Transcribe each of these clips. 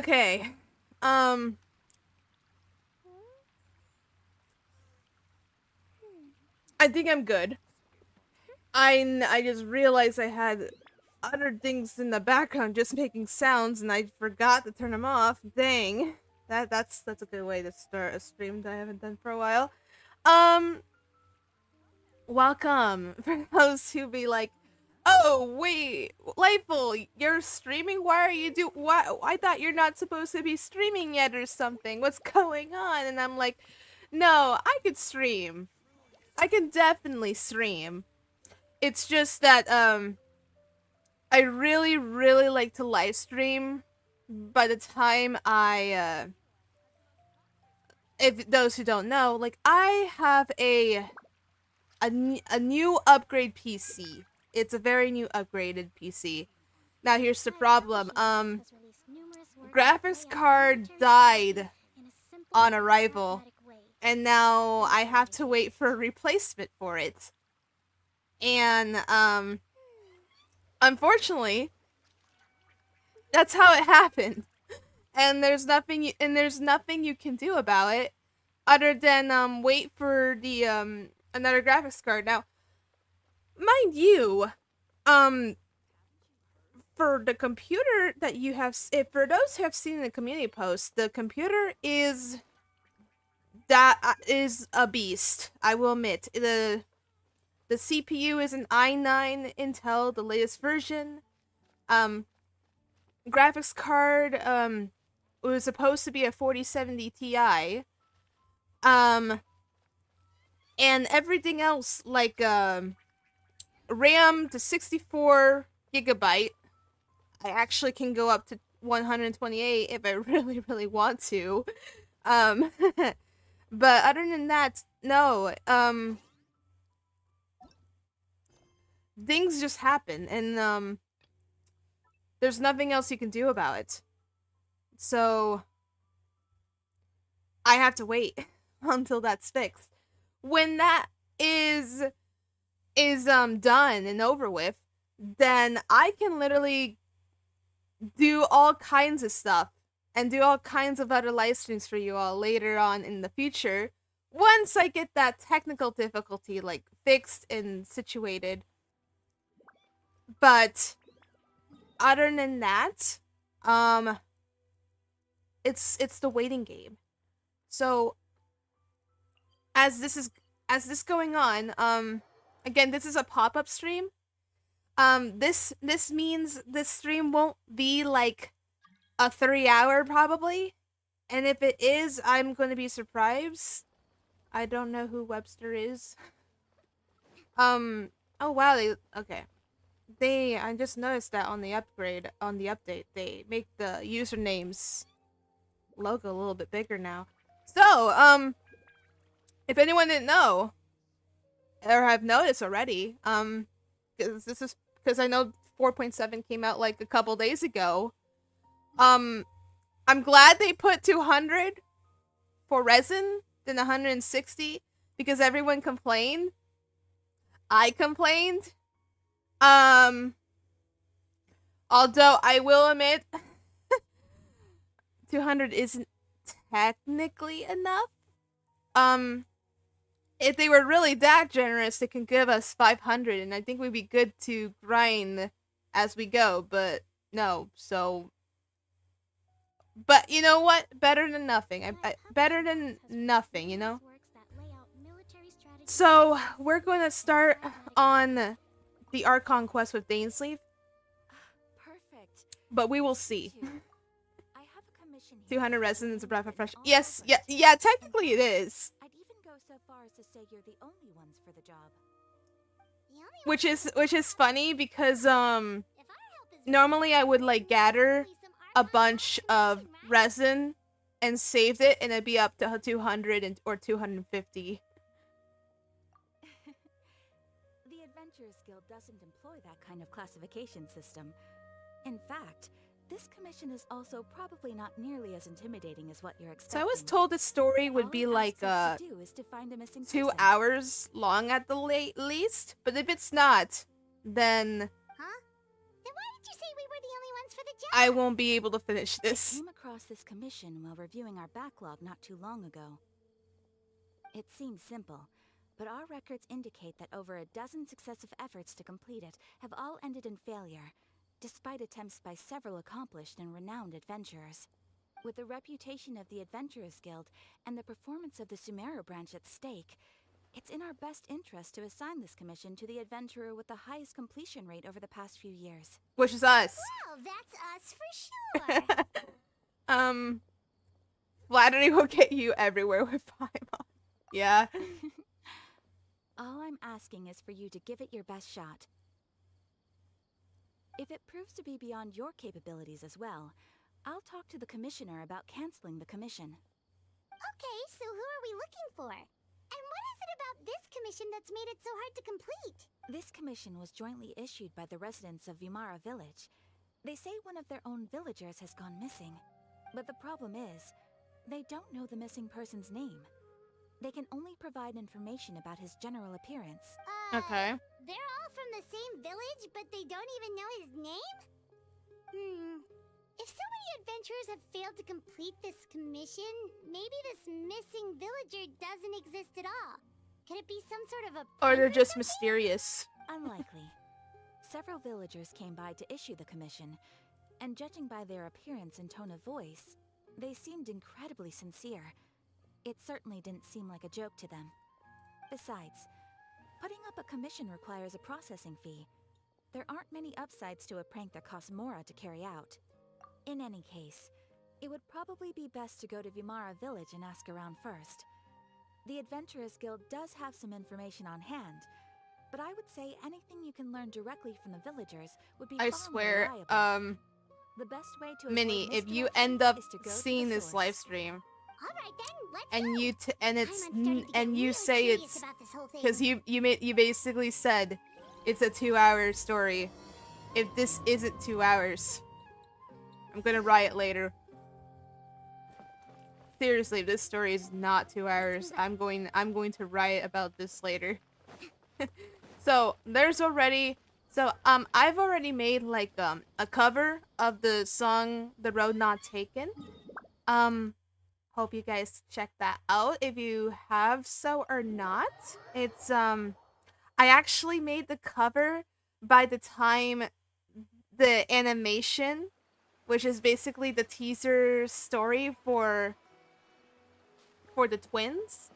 Okay. I think I'm good. I just realized I had other things in the background just making sounds, and I forgot to turn them off. Dang. That's a good way to start a stream that I haven't done for a while. Um, Welcome for those who be like, "Oh wait, Lightful, you're streaming? Why are you do? Why? I thought you're not supposed to be streaming yet or something. What's going on?" And I'm like, "No, I could stream. I can definitely stream. It's just that I really like to live stream. By the time if those who don't know, like I have a new upgrade PC. It's a very new upgraded PC. Now here's the problem. Graphics card died on arrival, and now I have to wait for a replacement for it. And unfortunately, that's how it happened. And there's nothing you can do about it other than wait for the another graphics card. Now, mind you, for the computer that you have, for those who have seen the community post, the computer is a beast. I will admit. The CPU is an i9 Intel, the latest version. Graphics card it was supposed to be a 4070 Ti. And everything else, like RAM to 64 gigabyte. I actually can go up to 128 if I really want to. But other than that, no. Things just happen, and there's nothing else you can do about it. So I have to wait until that's fixed. When that is done and over with, then I can literally do all kinds of stuff and do all kinds of other live streams for you all later on in the future once I get that technical difficulty like fixed and situated. But other than that, it's the waiting game. So as this going on, again, this is a pop-up stream. This means this stream won't be like a 3-hour probably. And if it is, I'm going to be surprised. I don't know who Webster is. Oh wow, okay. I just noticed that on the update, they make the usernames logo a little bit bigger now. So, if anyone didn't know, or have noticed already, because I know 4.7 came out like a couple days ago. I'm glad they put 200 for resin than 160 because everyone complained. I complained. Although I will admit 200 isn't technically enough. If they were really that generous, they can give us 500, and I think we'd be good to grind as we go, but no, so... But you know what? Better than nothing. Better than nothing, you know? So, we're going to start on the ARCHON quest with Dainsleif. Perfect. But we will see. I have a commission 200 resin is a breath of fresh... Yes, yeah, technically it is. I'd even go so far as to say you're the only ones for the job. Which is funny because, normally I would, like, gather a bunch of resin and save it, and it'd be up to 200 or 250. The Adventurers Guild doesn't employ that kind of classification system. In fact, this commission is also probably not nearly as intimidating as what you're expecting. So I was told this story would be like 2 hours long at the least, but if it's not, then... Huh? Then why did you say we were the only ones for the I won't be able to finish I this. came across this commission while reviewing our backlog not too long ago. It seems simple, but our records indicate that over a dozen successive efforts to complete it have all ended in failure, despite attempts by several accomplished and renowned adventurers. With the reputation of the Adventurers Guild and the performance of the Sumeru branch at stake, it's in our best interest to assign this commission to the adventurer with the highest completion rate over the past few years. Which is us. Well, that's us for sure. Flattery will get you everywhere with Paimon. Yeah. All I'm asking is for you to give it your best shot. If it proves to be beyond your capabilities as well, I'll talk to the commissioner about canceling the commission. Okay, so who are we looking for? And what is it about this commission that's made it so hard to complete? This commission was jointly issued by the residents of Vumara Village. They say one of their own villagers has gone missing. But the problem is, they don't know the missing person's name. They can only provide information about his general appearance. Okay. They're all from the same village, but they don't even know his name? If so many adventurers have failed to complete this commission, maybe this missing villager doesn't exist at all. Could it be some sort of a Or they're prank just something? mysterious. Unlikely. Several villagers came by to issue the commission, and judging by their appearance and tone of voice, they seemed incredibly sincere. It certainly didn't seem like a joke to them. Besides, putting up a commission requires a processing fee. There aren't many upsides to a prank that costs Mora to carry out. In any case, it would probably be best to go to Vumara Village and ask around first. The Adventurers Guild does have some information on hand, but I would say anything you can learn directly from the villagers would be I far more swear, reliable. The best way to avoid Minnie, if you misconnection end up is to go to the seeing this source. live stream Alright then, let's and go. you and it's I'm starting to get and you really say curious it's about this whole thing. because you basically said it's a 2-hour story. If this isn't 2 hours, I'm gonna riot later. Seriously, if this story is not 2 hours, I'm going to riot about this later. So there's already I've already made like a cover of the song "The Road Not Taken." Hope you guys check that out if you have so or not. It's I actually made the cover by the time the animation, which is basically the teaser story for the twins.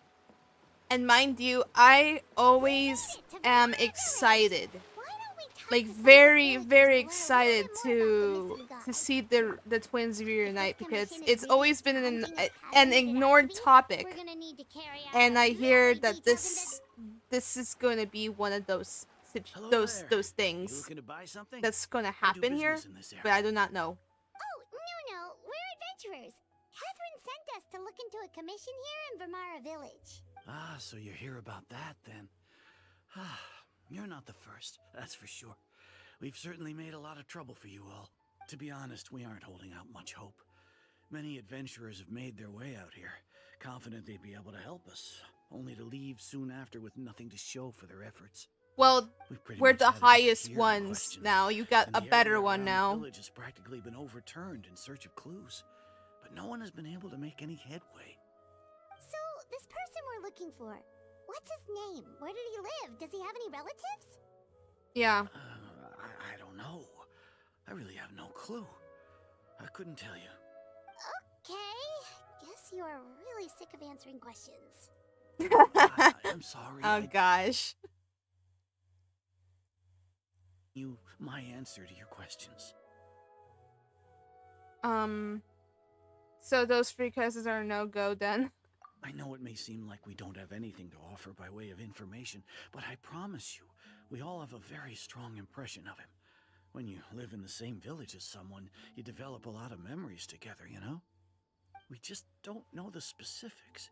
And mind you, I always am excited, Why don't we talk like to some of the very villagers very to learn a little excited bit more about the to missing god? see the twins reunite, because commission is it's really always been challenging an as an it ignored has to be, topic, We're gonna need to carry out and a I hear really that detailed this is going to be one of those Hello there. those You things looking to buy something? that's going to I do happen here, business in this but area. I do not know. Oh, no, we're adventurers. Catherine sent us to look into a commission here in Vumara Village. Ah, so you hear about that then. Ah, you're not the first, that's for sure. We've certainly made a lot of trouble for you all. To be honest, we aren't holding out much hope. Many adventurers have made their way out here, confident they'd be able to help us, only to leave soon after with nothing to show for their efforts. Well, We've pretty we're much the had enough highest clearing ones questions, now. You got and a the better area one around the now. village has practically been overturned in search of clues, but no one has been able to make any headway. So, this person we're looking for, what's his name? Where did he live? Does he have any relatives? Yeah. I don't know. I really have no clue. I couldn't tell you. Okay, guess you are really sick of answering questions. I'm sorry. Oh gosh. You my answer to your questions. So those free quests are no go then. I know it may seem like we don't have anything to offer by way of information, but I promise you, we all have a very strong impression of him. When you live in the same village as someone, you develop a lot of memories together, you know? We just don't know the specifics.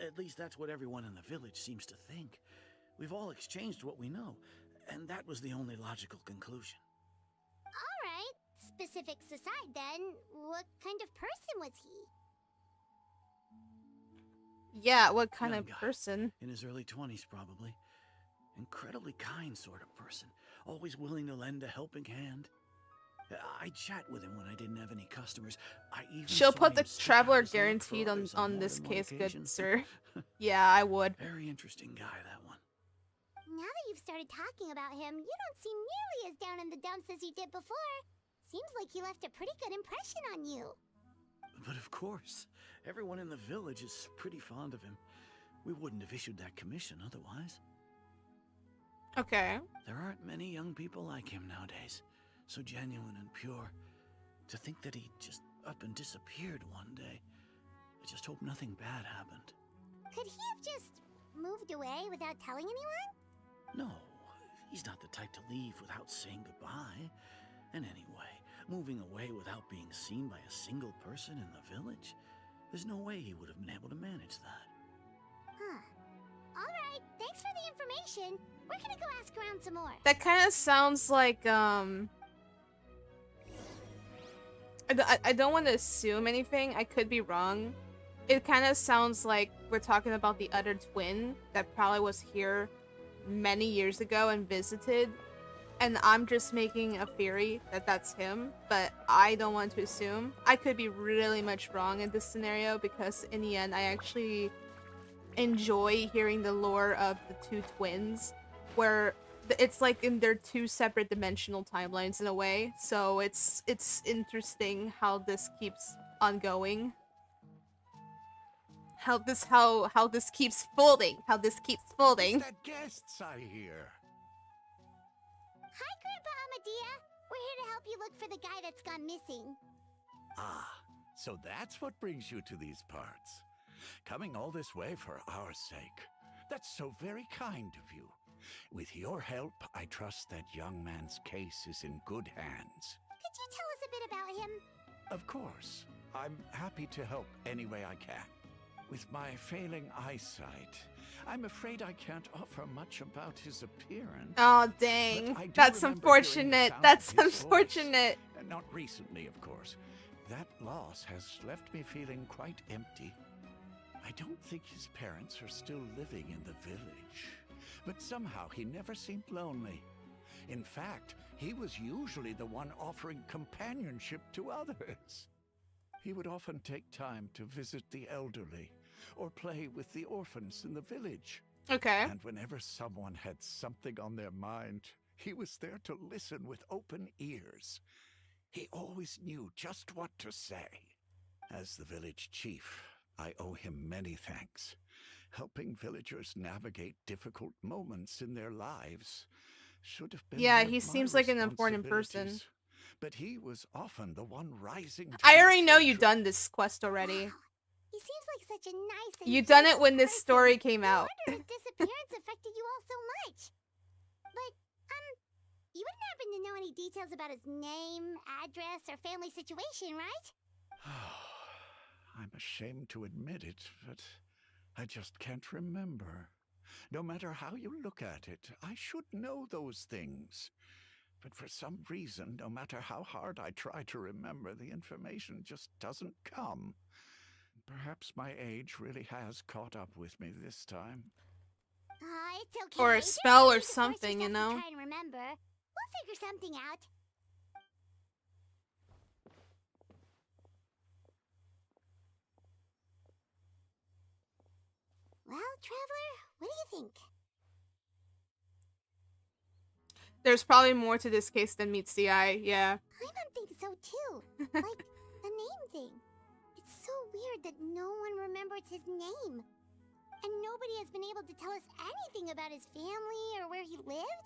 At least that's what everyone in the village seems to think. We've all exchanged what we know, and that was the only logical conclusion. Alright, specifics aside then, what kind of person was he? Yeah, what kind Young of guy. person? In his early 20s, probably. Incredibly kind sort of person, always willing to lend a helping hand. I chat with him when I didn't have any customers. I even She'll saw put him the stick out traveler his neck for guaranteed others on more this than one case, good occasion. sir. Yeah, I would. Very interesting guy, that one. Now that you've started talking about him, you don't seem nearly as down in the dumps as you did before. Seems like he left a pretty good impression on you. But of course, everyone in the village is pretty fond of him. We wouldn't have issued that commission otherwise. Okay. There aren't many young people like him nowadays. So genuine and pure. To think that he just up and disappeared one day. I just hope nothing bad happened. Could he have just moved away without telling anyone? No, he's not the type to leave without saying goodbye. And anyway, moving away without being seen by a single person in the village, there's no way he would have been able to manage that. Huh. Alright, thanks for the information. We're gonna go ask around some more. That kind of sounds like, I don't want to assume anything. I could be wrong. It kind of sounds like we're talking about the other twin that probably was here many years ago and visited. And I'm just making a theory that that's him, but I don't want to assume. I could be really much wrong in this scenario because in the end, I actually enjoy hearing the lore of the two twins, where it's like in their two separate dimensional timelines in a way. So it's interesting how this keeps on going. How this keeps folding. How this keeps folding. Is that guests I hear? Hi, Grandpa Amadea. We're here to help you look for the guy that's gone missing. Ah, so that's what brings you to these parts. Coming all this way for our sake. That's so very kind of you. With your help, I trust that young man's case is in good hands. Could you tell us a bit about him? Of course. I'm happy to help any way I can. With my failing eyesight, I'm afraid I can't offer much about his appearance. Oh, dang. But I do That's remember hearing the unfortunate. sound That's of his voice. unfortunate. And not recently, of course. That loss has left me feeling quite empty. I don't think his parents are still living in the village. But somehow he never seemed lonely. In fact, he was usually the one offering companionship to others. He would often take time to visit the elderly or play with the orphans in the village. Okay. And whenever someone had something on their mind, he was there to listen with open ears. He always knew just what to say. As the village chief, I owe him many thanks. Helping villagers navigate difficult moments in their lives should have been Yeah, one of he my seems like an important person. responsibilities. But he was often the one rising to I the already know you've occasion. done this quest already. Wow. He seems like such a nice and You done it gentle when this person. story came out. No wonder his disappearance affected you all so much. But, you wouldn't happen to know any details about his name, address, or family situation, right? I'm ashamed to admit it, but I just can't remember. No matter how you look at it, I should know those things. But for some reason, no matter how hard I try to remember, the information just doesn't come. Perhaps my age really has caught up with me this time. It's okay. Or a You don't spell or need to force something, you yourself to know? try and remember. We'll figure something out. Well, Traveler, what do you think? There's probably more to this case than meets the eye, yeah. Paimon thinks so too. Like, the name thing. It's so weird that no one remembers his name. And nobody has been able to tell us anything about his family or where he lived.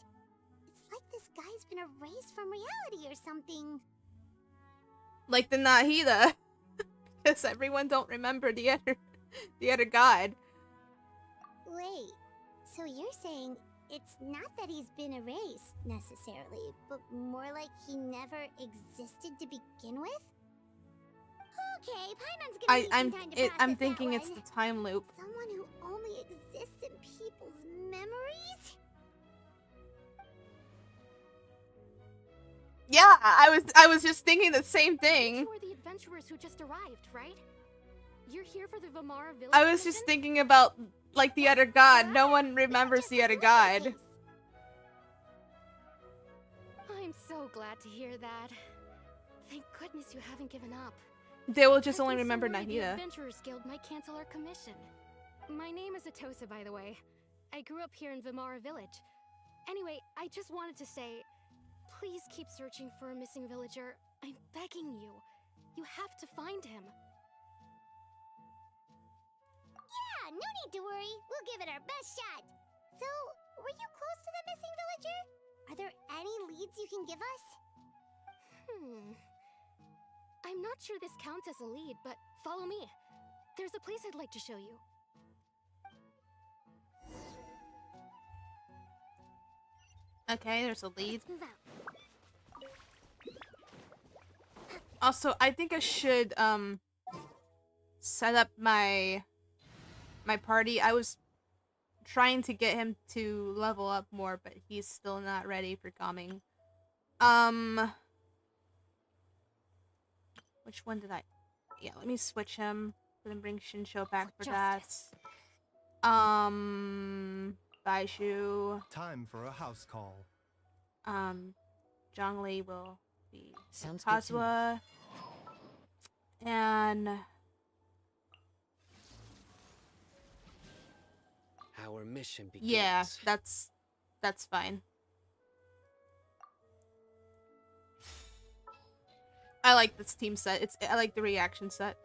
It's like this guy's been erased from reality or something. Like the Nahida. Because everyone don't remember the other god. Wait, so you're saying it's not that he's been erased, necessarily, but more like he never existed to begin with? Okay, Paimon's gonna need some time to process I'm that thinking it's one. the time loop. Someone who only exists in people's memories? Yeah, I was just thinking the same thing. You are the adventurers who just arrived, right? You're here for the Vamara village I was just mission? thinking about, like, the other god. No one You're remembers just the other like god. Lucas. I'm so glad to hear that. Thank goodness you haven't given up. They will just I've only been so remember worried the Nahida. Adventurers Guild might cancel our commission. My name is Atosa, by the way. I grew up here in Vimara Village. Anyway, I just wanted to say, please keep searching for a missing villager. I'm begging you. You have to find him. Yeah, no need to worry. We'll give it our best shot. So, were you close to the missing villager? Are there any leads you can give us? I'm not sure this counts as a lead, but follow me. There's a place I'd like to show you. Okay, there's a lead. Let's move out. Also, I think I should set up my party. I was trying to get him to level up more, but he's still not ready for coming. Which one did I? Yeah, let me switch him. Then bring Shinsho back for that. Baishu. Time for a house call. Zhongli will be Sounds good to me. Kazuha. And Our mission begins. yeah, that's fine. I like this team set. I like the reaction set.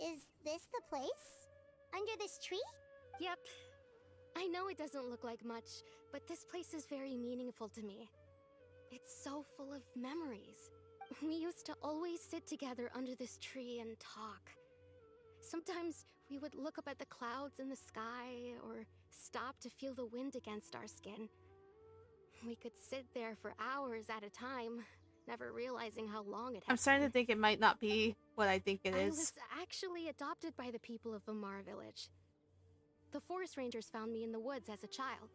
Is this the place? Under this tree? Yep. I know it doesn't look like much, but this place is very meaningful to me. It's so full of memories. We used to always sit together under this tree and talk. Sometimes we would look up at the clouds in the sky, or stop to feel the wind against our skin. We could sit there for hours at a time, never realizing how long it had I'm starting been. to think it might not be what I think it I is. was actually adopted by the people of Vimara Village. The forest rangers found me in the woods as a child.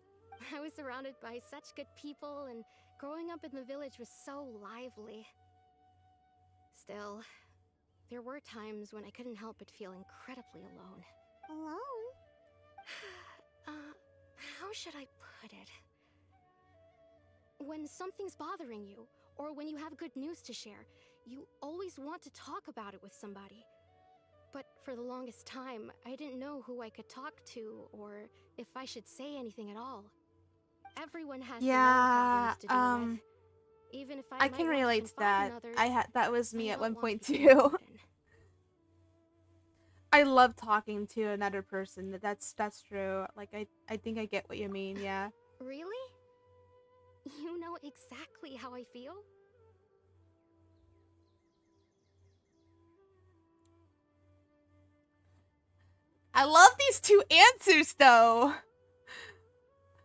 I was surrounded by such good people, and growing up in the village was so lively. Still, there were times when I couldn't help but feel incredibly alone. Alone? How should I put it? When something's bothering you, or when you have good news to share, you always want to talk about it with somebody. But for the longest time, I didn't know who I could talk to, or if I should say anything at all. Everyone has their own Yeah, problems to deal with. Even if I I might can want relate to confide in that. others, That was me I at don't one want point to be too. burden. I love talking to another person. That's true. Like I think I get what you mean. Yeah. Really? You know exactly how I feel? I love these two answers though.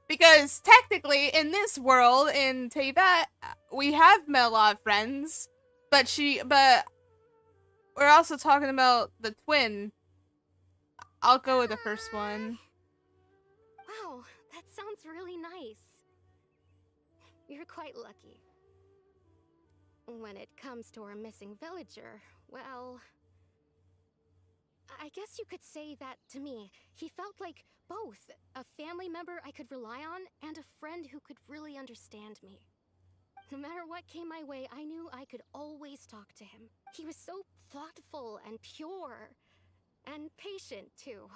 Because technically in this world in Teyvat we have met a lot of friends, but we're also talking about the twin. I'll go with the first one. Wow, that sounds really nice. You're quite lucky. When it comes to our missing villager, well, I guess you could say that to me. He felt like both a family member I could rely on and a friend who could really understand me. No matter what came my way, I knew I could always talk to him. He was so thoughtful and pure, and patient too.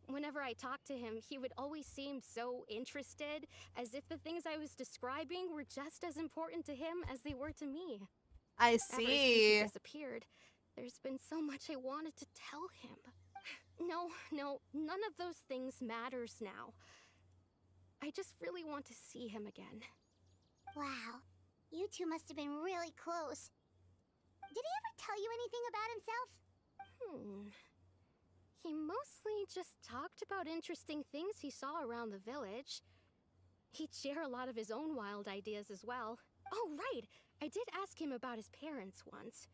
Whenever I talked to him, he would always seem so interested, as if the things I was describing were just as important to him as they were to me. I Ever since see. he disappeared, there's been so much I wanted to tell him. No, none of those things matters now. I just really want to see him again. Wow. You two must have been really close. Did he ever tell you anything about himself? He mostly just talked about interesting things he saw around the village. He'd share a lot of his own wild ideas as well. Oh, right! I did ask him about his parents once.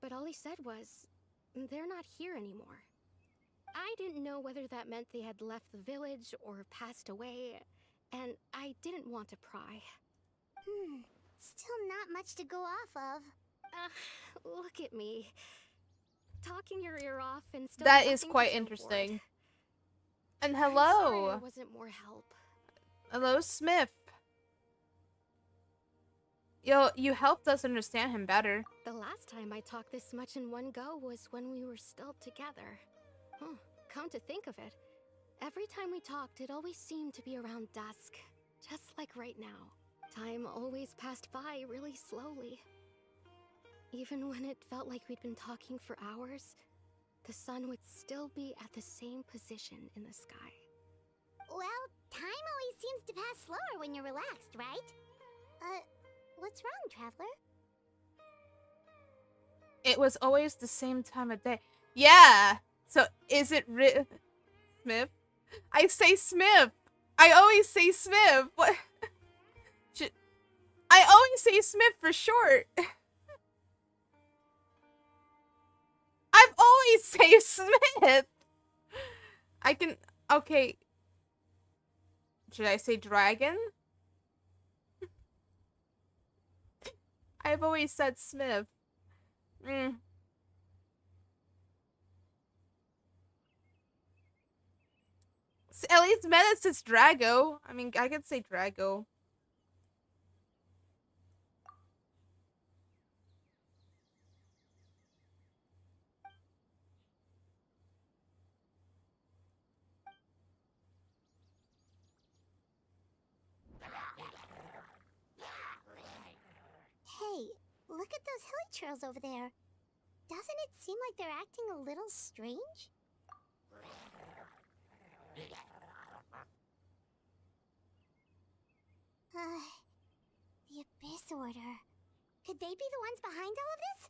But all he said was, they're not here anymore. I didn't know whether that meant they had left the village or passed away, and I didn't want to pry. Still not much to go off of. Look at me. Talking your ear off and still That is nothing to quite show for interesting. it. And I'm sorry hello. I wasn't more help. Hello, Smith. You helped us understand him better. The last time I talked this much in one go was when we were still together. Huh, come to think of it, every time we talked, it always seemed to be around dusk. Just like right now. Time always passed by really slowly. Even when it felt like we'd been talking for hours, the sun would still be at the same position in the sky. Well, time always seems to pass slower when you're relaxed, right? What's wrong, Traveler? It was always the same time of day. Yeah. So is it Smith? I say Smith. I always say Smith. What? I always say Smith for short. I've always say Smith. I can. Okay. Should I say dragon? I've always said Smith. At least Meta says Drago. I mean, I could say Drago. Hey, look at those hilly trails over there. Doesn't it seem like they're acting a little strange? The Abyss Order. Could they be the ones behind all of this?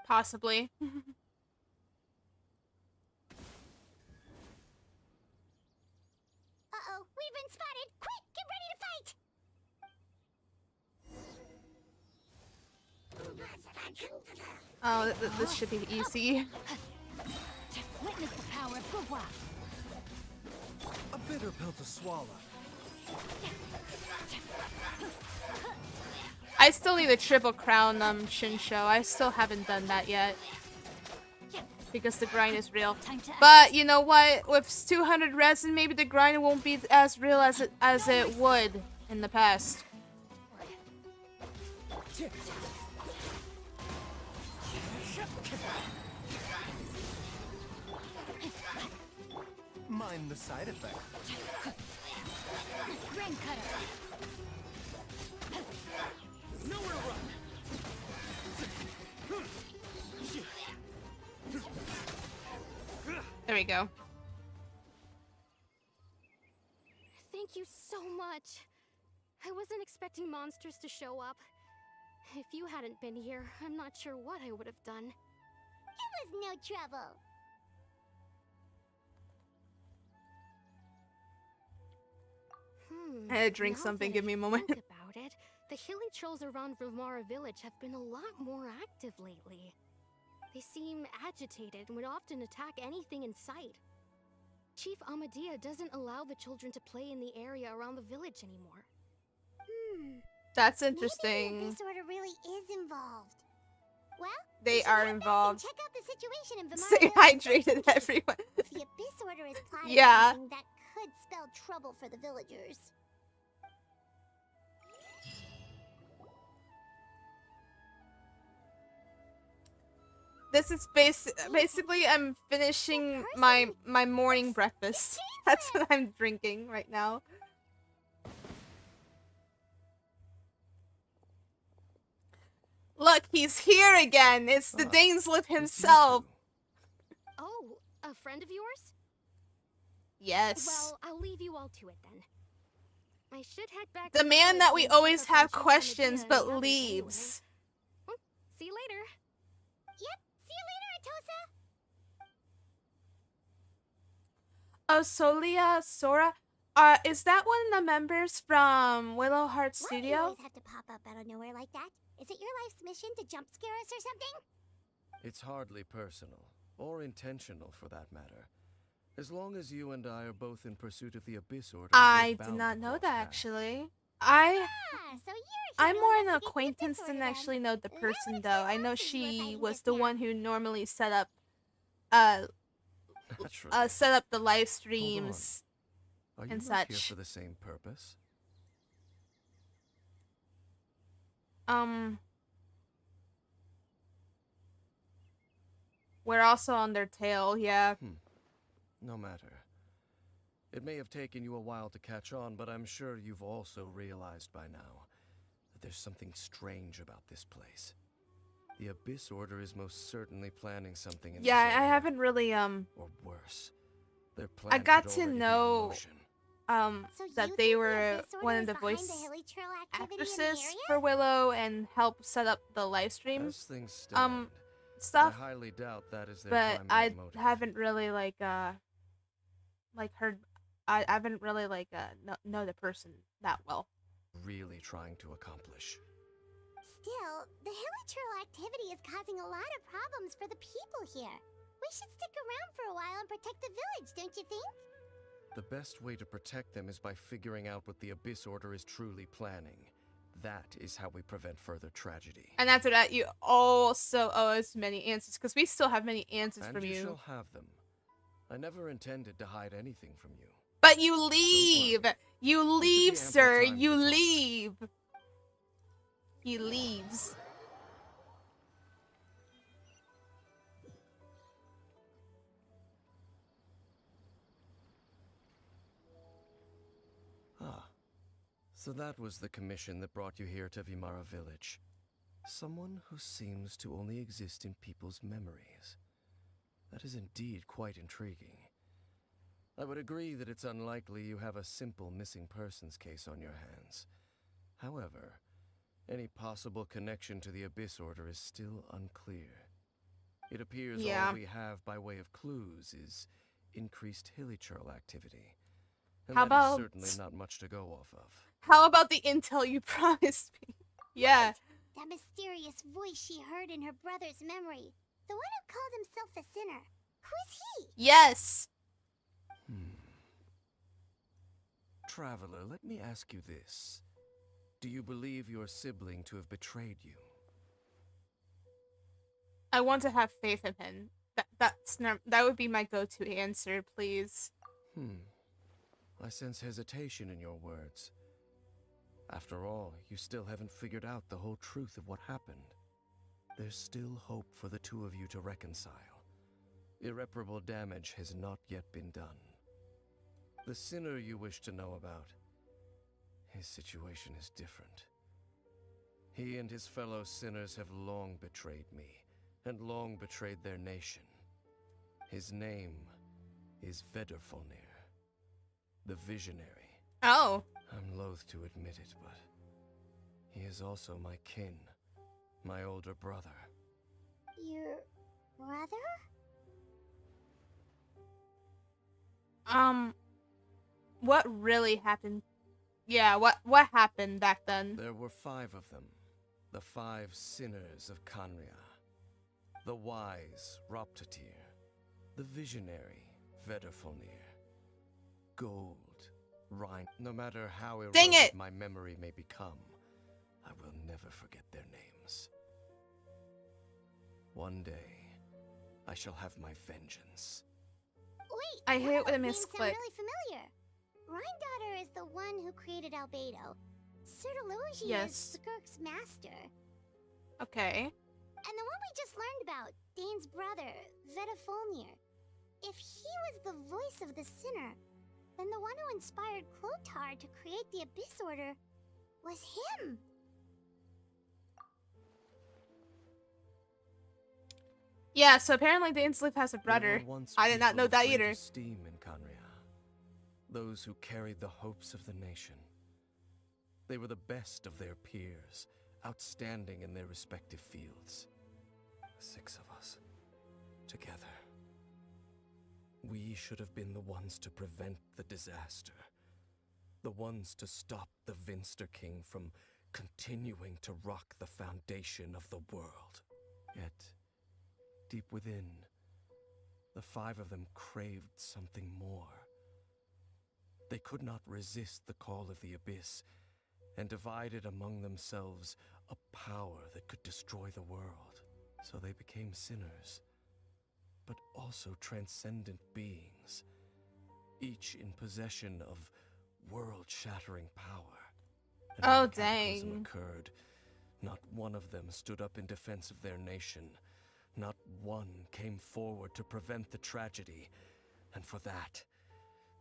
Possibly. Uh-oh, we've been spotted! Quick, get ready to fight! Oh, this should be easy. Witness the power of Gugwa. A bitter pill to swallow. I still need a triple crown Shinsho. I still haven't done that yet. Because the grind is real. But you know what? With 200 resin, maybe the grind won't be as real as it would in the past. Mind the side effect. Ring cutter. Nowhere to run. There we go. Thank you so much. I wasn't expecting monsters to show up. If you hadn't been here, I'm not sure what I would have done. It was no trouble. I had to drink Now something. that Give I me a moment. think about it, the hilly trolls around Vimara village have been a lot more active lately. They seem agitated and would often attack anything in sight. Chief Amadea doesn't allow the children to play in the area around the village anymore. That's Maybe the interesting. Abyss Order really is involved. Well, They we should are head back and involved. check out the situation in Vimara Stay village. hydrated, everyone. The Abyss Order is plotting Yeah. something that could spell trouble for the villagers. This is basically I'm finishing my morning breakfast. That's what I'm drinking right now. Look, he's here again. It's the Daneslip himself. Oh, a friend of yours? Yes. Well, I'll leave you all to it then. I should head back The to man village that we and check always up have on Chief questions Amadea and but the others leaves. anyway. See you later. Yep, see you later, Atosa. Oh, Solia, Sora. Is that one of the members from Willow Heart Why do you Studio? always have to pop up out of nowhere like that? Is it your life's mission to jump scare us or something? It's hardly personal, or intentional for that matter. As long as you and I are both in pursuit of the Abyss Order, I we're did bound not to know cross that paths. actually. Ah, so you're I'm here more to an investigate the acquaintance Abyss than Order, actually then. know the That person makes though. me I know lost as you were she fighting was just the now. one who normally set up uh Naturally. the live Hold on. streams Are you and not here such. for the same purpose? We're also on their tail, yeah. No matter. It may have taken you a while to catch on, but I'm sure you've also realized by now that there's something strange about this place. The Abyss Order is most certainly planning something in Yeah, this I area. haven't really Or worse, their plan I got could to already be in know motion. So that you they think the were Abyss Order one of is the behind voice the hilly trail activity in the actresses area? for Willow and helped set up the live stream As things stand, I stuff, highly doubt that is their but primary I motive. haven't really like heard I haven't really like know the person that well. Really trying to accomplish. Still, the hilly trail activity is causing a lot of problems for the people here. We should stick around for a while and protect the village, don't you think? The best way to protect them is by figuring out what the Abyss Order is truly planning. That is how we prevent further tragedy. And after that, you also owe us many answers because we still have many answers And from you you. shall have them. I never intended to hide anything from you. But you leave. worry. You There should leave, be ample sir. time You to talk. leave. He leaves. Ah, so that was the commission that brought you here to Vimara Village. Someone who seems to only exist in people's memories. That is indeed quite intriguing. I would agree that it's unlikely you have a simple missing persons case on your hands. However, any possible connection to the Abyss Order is still unclear. It appears Yeah. all we have by way of clues is increased hilly churl activity. And How that is about- certainly not much to go off of. How about the intel you promised me? Yeah. That mysterious voice she heard in her brother's memory. The one who called himself a sinner. Who is he? Yes. Traveler, let me ask you this. Do you believe your sibling to have betrayed you? I want to have faith in him. That would be my go-to answer, please. I sense hesitation in your words. After all, you still haven't figured out the whole truth of what happened. There's still hope for the two of you to reconcile. Irreparable damage has not yet been done. The sinner you wish to know about, his situation is different. He and his fellow sinners have long betrayed me, and long betrayed their nation. His name is VtuberEN, the Visionary. Oh. I'm loath to admit it, but he is also my kin, my older brother. Your brother? What really happened? Yeah, what happened back then? There were 5 of them, the 5 sinners of Kanria. The wise Roptatir, the visionary VtuberEN, Gold, Rhine. No matter how Dang eroded it! my memory may become, I will never forget their names. One day, I shall have my vengeance. Wait, I some hate of when those I names sound misclick. really familiar. Rhine is the one who created Albedo. Sertology Yes. is Skirk's master. Okay. And the one we just learned about, Dane's brother, VtuberEN. If he was the voice of the sinner, then the one who inspired Clotar to create the Abyss Order was him. Yeah, so apparently Dainsleif has a There brother. were once I did not people know of that great either. esteem in Kanria. Those who carried the hopes of the nation. They were the best of their peers, outstanding in their respective fields. The 6 of us, together. We should have been the ones to prevent the disaster. The ones to stop the Vinster King from continuing to rock the foundation of the world. Yet, deep within, the 5 of them craved something more. They could not resist the call of the abyss, and divided among themselves a power that could destroy the world. So they became sinners, but also transcendent beings, each in possession of world-shattering power. And Oh, when the cataclysm dang. occurred, not one of them stood up in defense of their nation. Not one came forward to prevent the tragedy, and for that,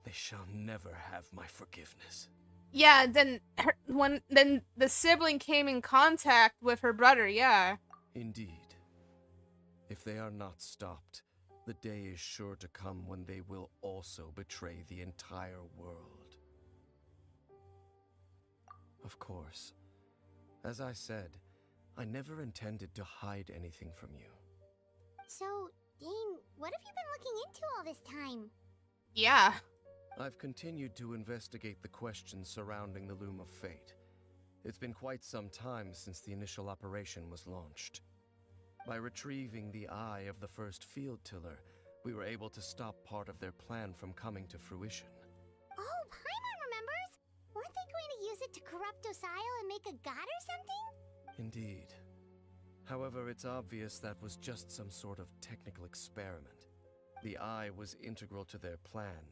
they shall never have my forgiveness. Yeah, then then the sibling came in contact with her brother, yeah. Indeed. If they are not stopped, the day is sure to come when they will also betray the entire world. Of course, as I said, I never intended to hide anything from you. So, Dane, what have you been looking into all this time? Yeah. I've continued to investigate the questions surrounding the Loom of Fate. It's been quite some time since the initial operation was launched. By retrieving the eye of the first field tiller, we were able to stop part of their plan from coming to fruition. Oh, Paimon remembers! Weren't they going to use it to corrupt Osial and make a god or something? Indeed. However, it's obvious that was just some sort of technical experiment. The eye was integral to their plan,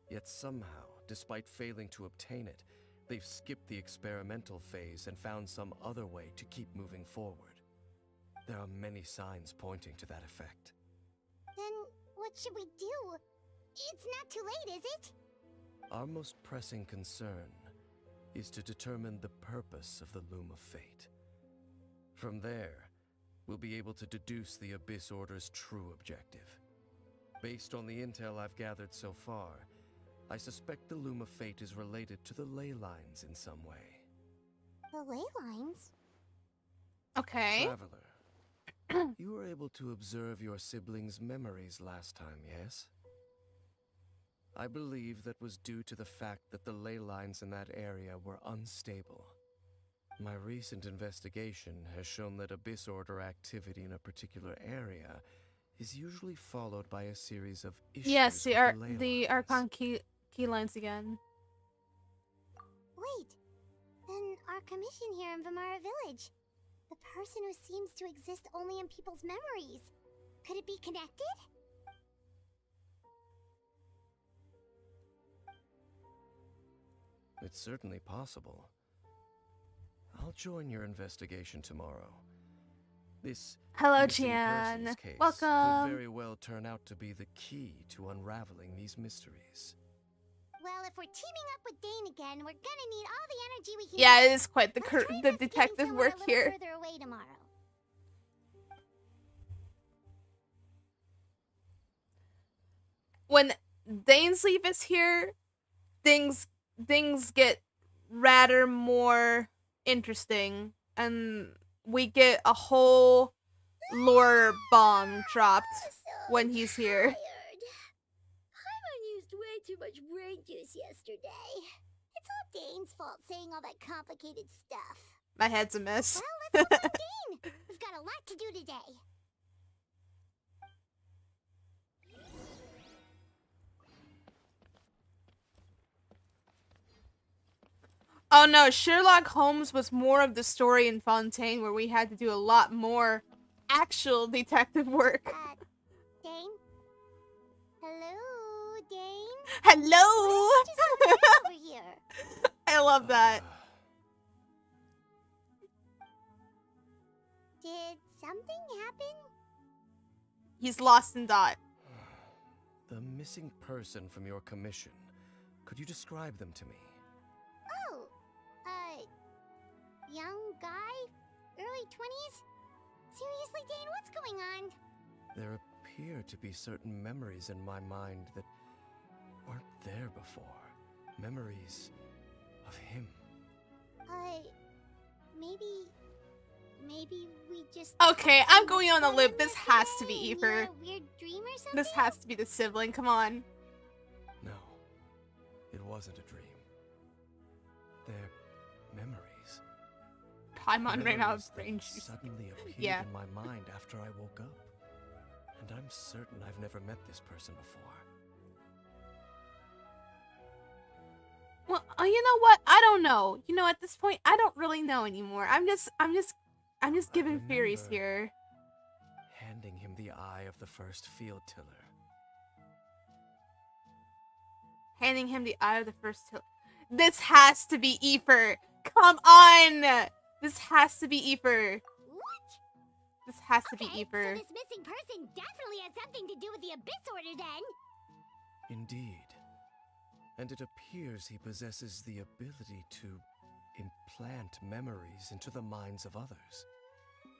yet somehow, despite failing to obtain it, they've skipped the experimental phase and found some other way to keep moving forward. There are many signs pointing to that effect. Then, what should we do? It's not too late, is it? Our most pressing concern is to determine the purpose of the Loom of Fate. From there, we'll be able to deduce the Abyss Order's true objective. Based on the intel I've gathered so far, I suspect the Loom of Fate is related to the ley lines in some way. The ley lines? Okay. Traveler, you were able to observe your siblings' memories last time, yes? I believe that was due to the fact that the ley lines in that area were unstable. My recent investigation has shown that Abyss Order activity in a particular area is usually followed by a series of issues Yes, with the ley the lines. Archon key lines again. Wait, then our commission here in Vimara Village. The person who seems to exist only in people's memories. Could it be connected? It's certainly possible. I'll join your investigation tomorrow. This Hello, missing Jan. persons case Welcome. could very well turn out to be the key to unraveling these mysteries. Well, if we're teaming up with Dane again, we're gonna need all the energy we can Yeah, get. it is quite the Let's try investigating detective somewhere work a little here. further away tomorrow. When Dainsleif is here, things get rather more interesting, and we get a whole lore bomb dropped when he's here. Paimon used way too much brain juice yesterday. It's all Dane's fault saying all that complicated stuff. My head's a mess. Well, let's go find Dane. We've got a lot to do today. Oh no, Sherlock Holmes was more of the story in Fontaine, where we had to do a lot more actual detective work. Dane? Hello, Dane? Hello! Just over here. I love that. Did something happen? He's lost in thought. The missing person from your commission. Could you describe them to me? Oh, young guy? Early 20s? Seriously, Dane, what's going on? There appear to be certain memories in my mind that weren't there before. Memories of him. Maybe we just... Okay, I'm going on a lip. This has to be yesterday and you had Aoife. a weird dream or something? This has to be the sibling, come on. No, it wasn't a dream. They're memories. Paimon ran out Memories of that brain juice. suddenly appeared Yeah. in my mind after I woke up. And I'm certain I've never met this person before. Well, you know what? I don't know. You know, at this point, I don't really know anymore. I'm just giving theories remember here. Handing him the eye of the first field tiller. Handing him the eye of the first tiller. This has to be Aoife. Come on! This has to be Aoife. What? This has to be Okay, Aoife. so this missing person definitely has something to do with the Abyss Order then. Indeed. And it appears he possesses the ability to implant memories into the minds of others.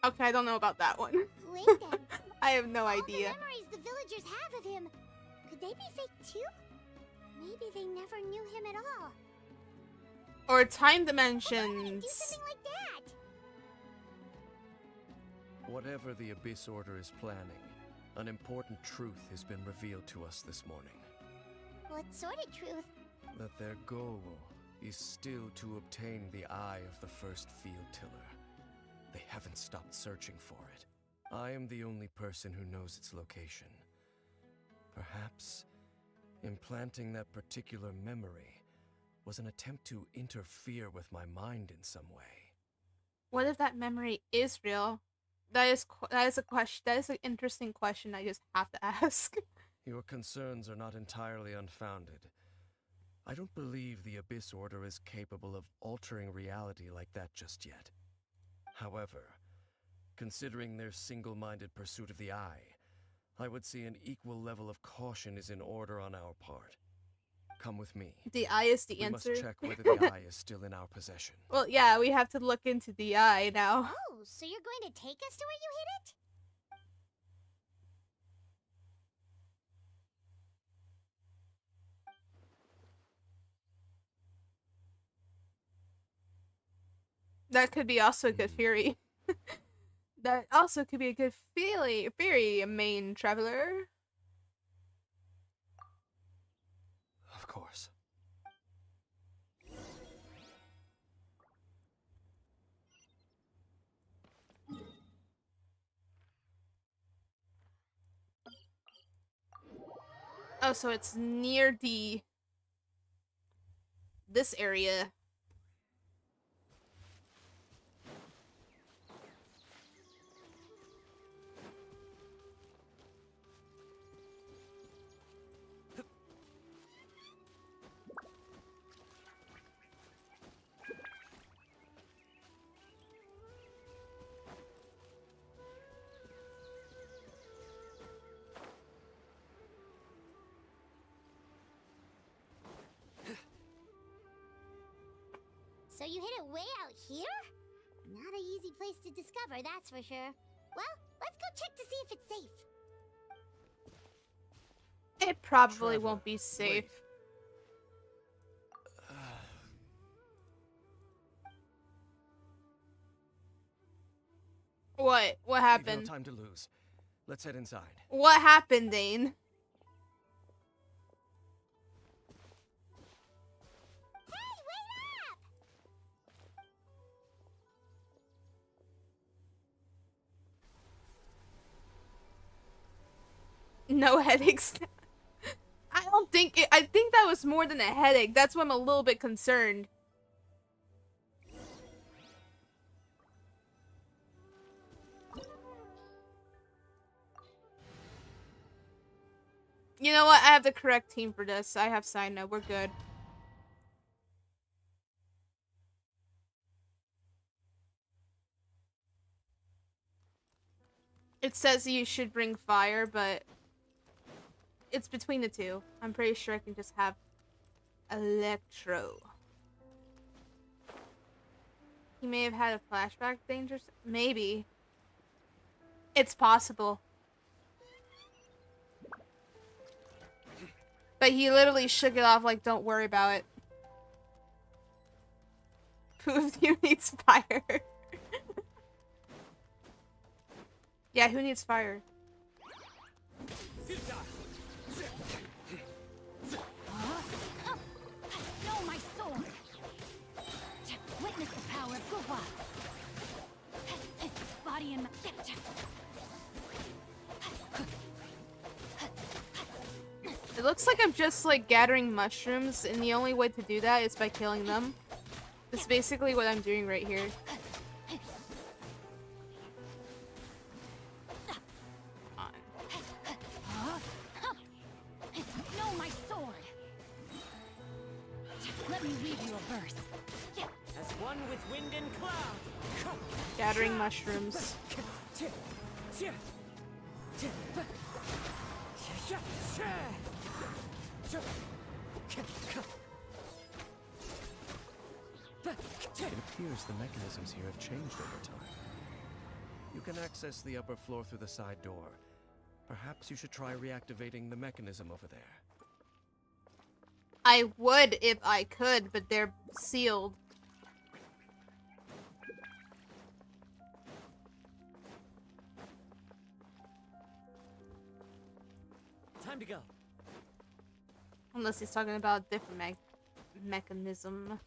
Okay, I don't know about that one. Wait then. I have no All idea. the memories the villagers have of him, could they be fake too? Maybe they never knew him at all. Or time What about if they do dimensions. something like that? Whatever the Abyss Order is planning, an important truth has been revealed to us this morning. What sort of truth? That their goal is still to obtain the eye of the first field tiller. They haven't stopped searching for it. I am the only person who knows its location. Perhaps implanting that particular memory was an attempt to interfere with my mind in some way. What if that memory is real? That is a question. That is an interesting question I just have to ask. Your concerns are not entirely unfounded. I don't believe the Abyss Order is capable of altering reality like that just yet. However, considering their single-minded pursuit of the Eye, I would say an equal level of caution is in order on our part. Come with me. The eye is the We answer. must check whether the Eye is still in our possession. Well, yeah, we have to look into the eye now. Oh, so you're going to take us to where you hid it? That could be also a good theory. That also could be a good theory, main traveler. Of course. Oh, so it's near this area. So you hid it way out here? Not an easy place to discover, that's for sure. Well, let's go check to see if it's safe. It probably Trevor, won't be safe. wait. What? What We've happened? no time to lose. Let's head inside. What happened, Dane? Hey, wait up! No headaches. I don't think I think that was more than a headache. That's why I'm a little bit concerned. You know what? I have the correct team for this. I have Sina. We're good. It says you should bring fire, but it's between the two. I'm pretty sure I can just have Electro. He may have had a flashback danger. Maybe. It's possible. But he literally shook it off like, don't worry about it. Who of you needs fire? Yeah, who needs fire? No, my sword! Witness the power of Gurwa! Body and looks like I'm just like gathering mushrooms, and the only way to do that is by killing them. That's basically what I'm doing right here. No, my sword! Let me read you a verse. As one with wind and cloud. Gathering mushrooms. It appears the mechanisms here have changed over time. You can access the upper floor through the side door. Perhaps you should try reactivating the mechanism over there. I would if I could, but they're sealed. Time to go. Unless he's talking about a different mechanism.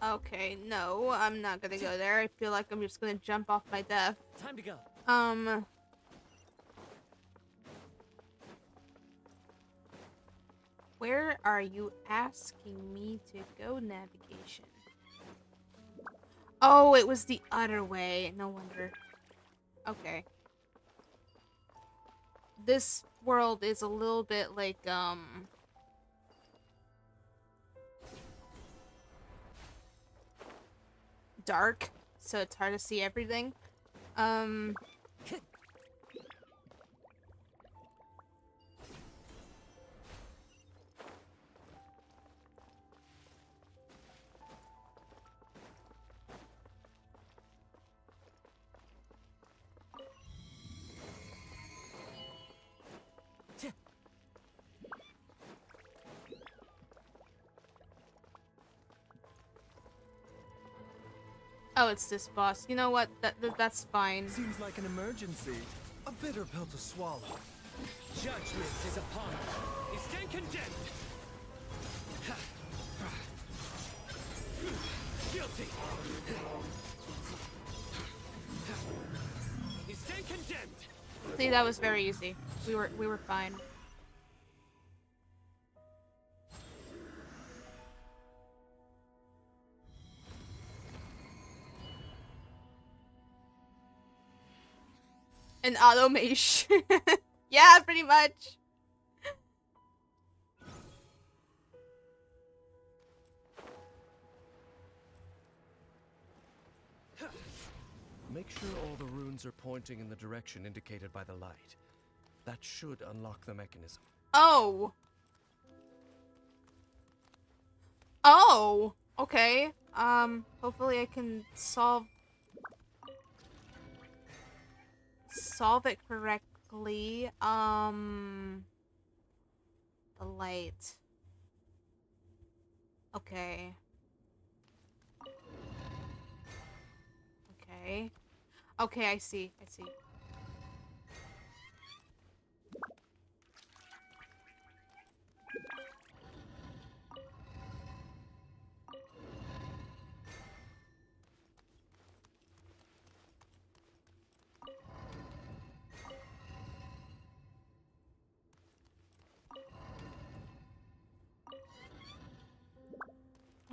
Okay, no, I'm not gonna go there. I feel like I'm just gonna jump off my death. Time to go. Where are you asking me to go, navigation? Oh, it was the other way. No wonder. Okay. This world is a little bit like, dark, so it's hard to see everything. Oh, it's this boss. You know what? That's fine. Seems like an emergency. A bitter pill to swallow. Judgment is upon you. You stand condemned. Guilty. You stand condemned. See, that was very easy. We were fine. An automation. Yeah, pretty much. Make sure all the runes are pointing in the direction indicated by the light. That should unlock the mechanism. Oh. Oh. Okay. Hopefully I can solve it correctly. The light. Okay. Okay. Okay, I see. I see.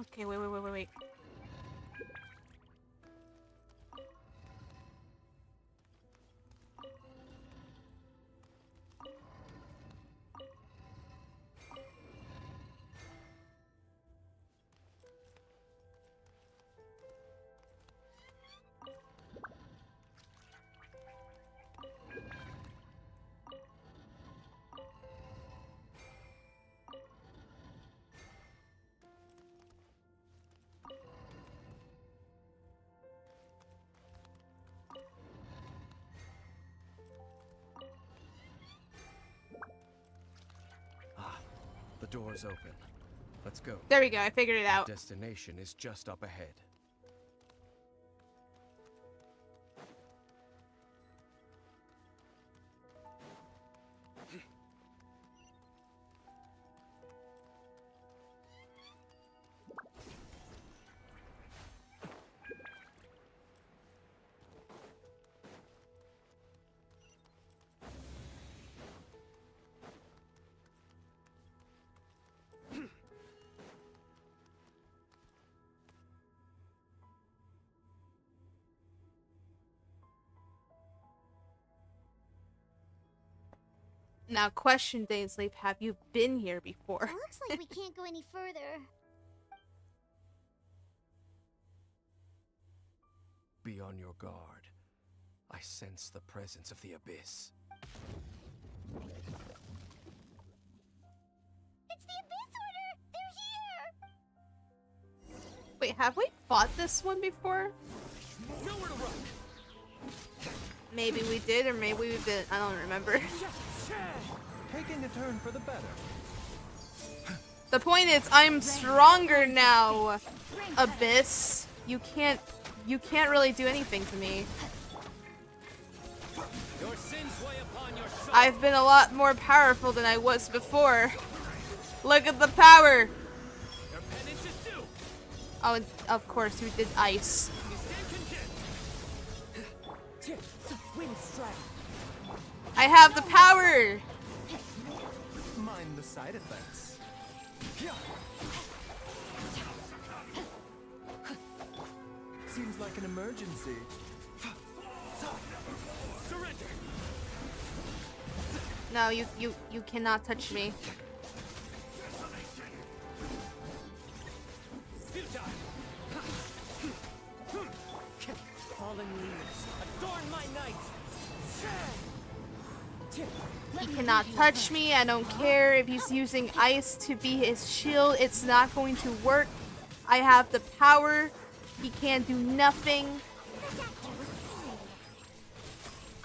Okay, wait. The door's open. Let's go. There we go. I figured it out. Destination is just up ahead. Now, question, Dainsleif, have you been here before? Looks like we can't go any further. Be on your guard. I sense the presence of the abyss. It's the Abyss Order! They're here! Wait, have we fought this one before? Nowhere to run. Maybe we did, or maybe we didn't. I don't remember. Taking a turn for the better. The point is, I'm stronger now, Abyss. You can't really do anything to me. Your sins weigh upon your soul. I've been a lot more powerful than I was before. Look at the power! Your penance is due. Oh, and of course, we did ice. You stand condemned. Wind strike. I have the power! Mind the side effects. Seems like an emergency. Surrender. No, you cannot touch me. Futile. Fallen leaves, adorn my night. He cannot touch me. I don't care if he's using ice to be his shield. It's not going to work. I have the power. He can't do nothing.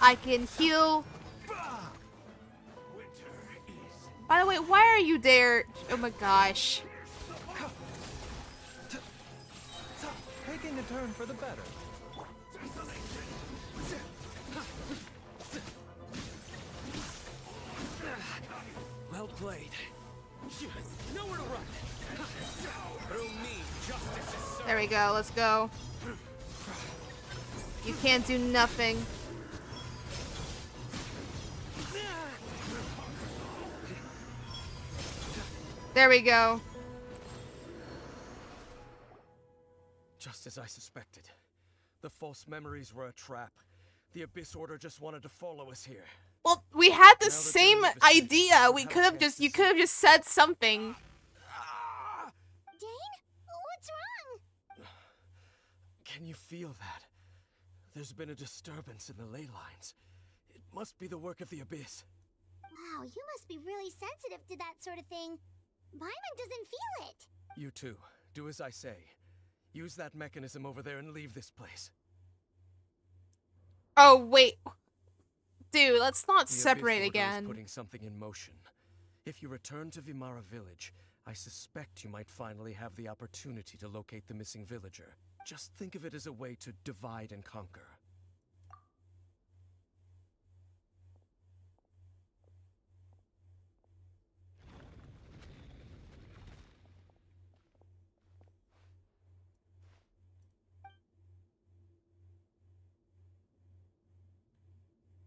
I can heal. By the way, why are you there? Oh my gosh. Taking a turn for the better. Well played. Nowhere to run. Through me, justice is served. There we go. Let's go. You can't do nothing. There we go. Just as I suspected. The false memories were a trap. The Abyss Order just wanted to follow us here. Well, we had the Now that same there is this idea. We have could a have chance just, to you could have just said something. Dane? What's wrong? Can you feel that? There's been a disturbance in the ley lines. It must be the work of the Abyss. Wow, you must be really sensitive to that sort of thing. Paimon doesn't feel it. You too. Do as I say. Use that mechanism over there and leave this place. Oh, wait. Dude, let's not The separate Abyss Order is again. putting something in motion. If you return to Vimara Village, I suspect you might finally have the opportunity to locate the missing villager. Just think of it as a way to divide and conquer.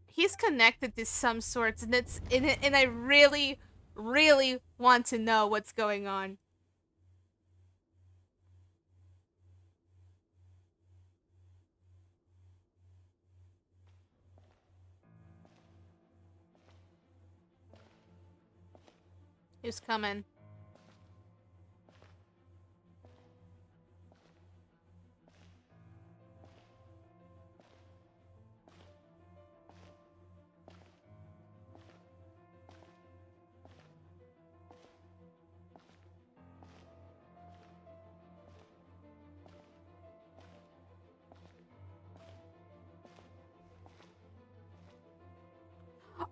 He's connected to some sorts, and and I really, really want to know what's going on. Who's coming?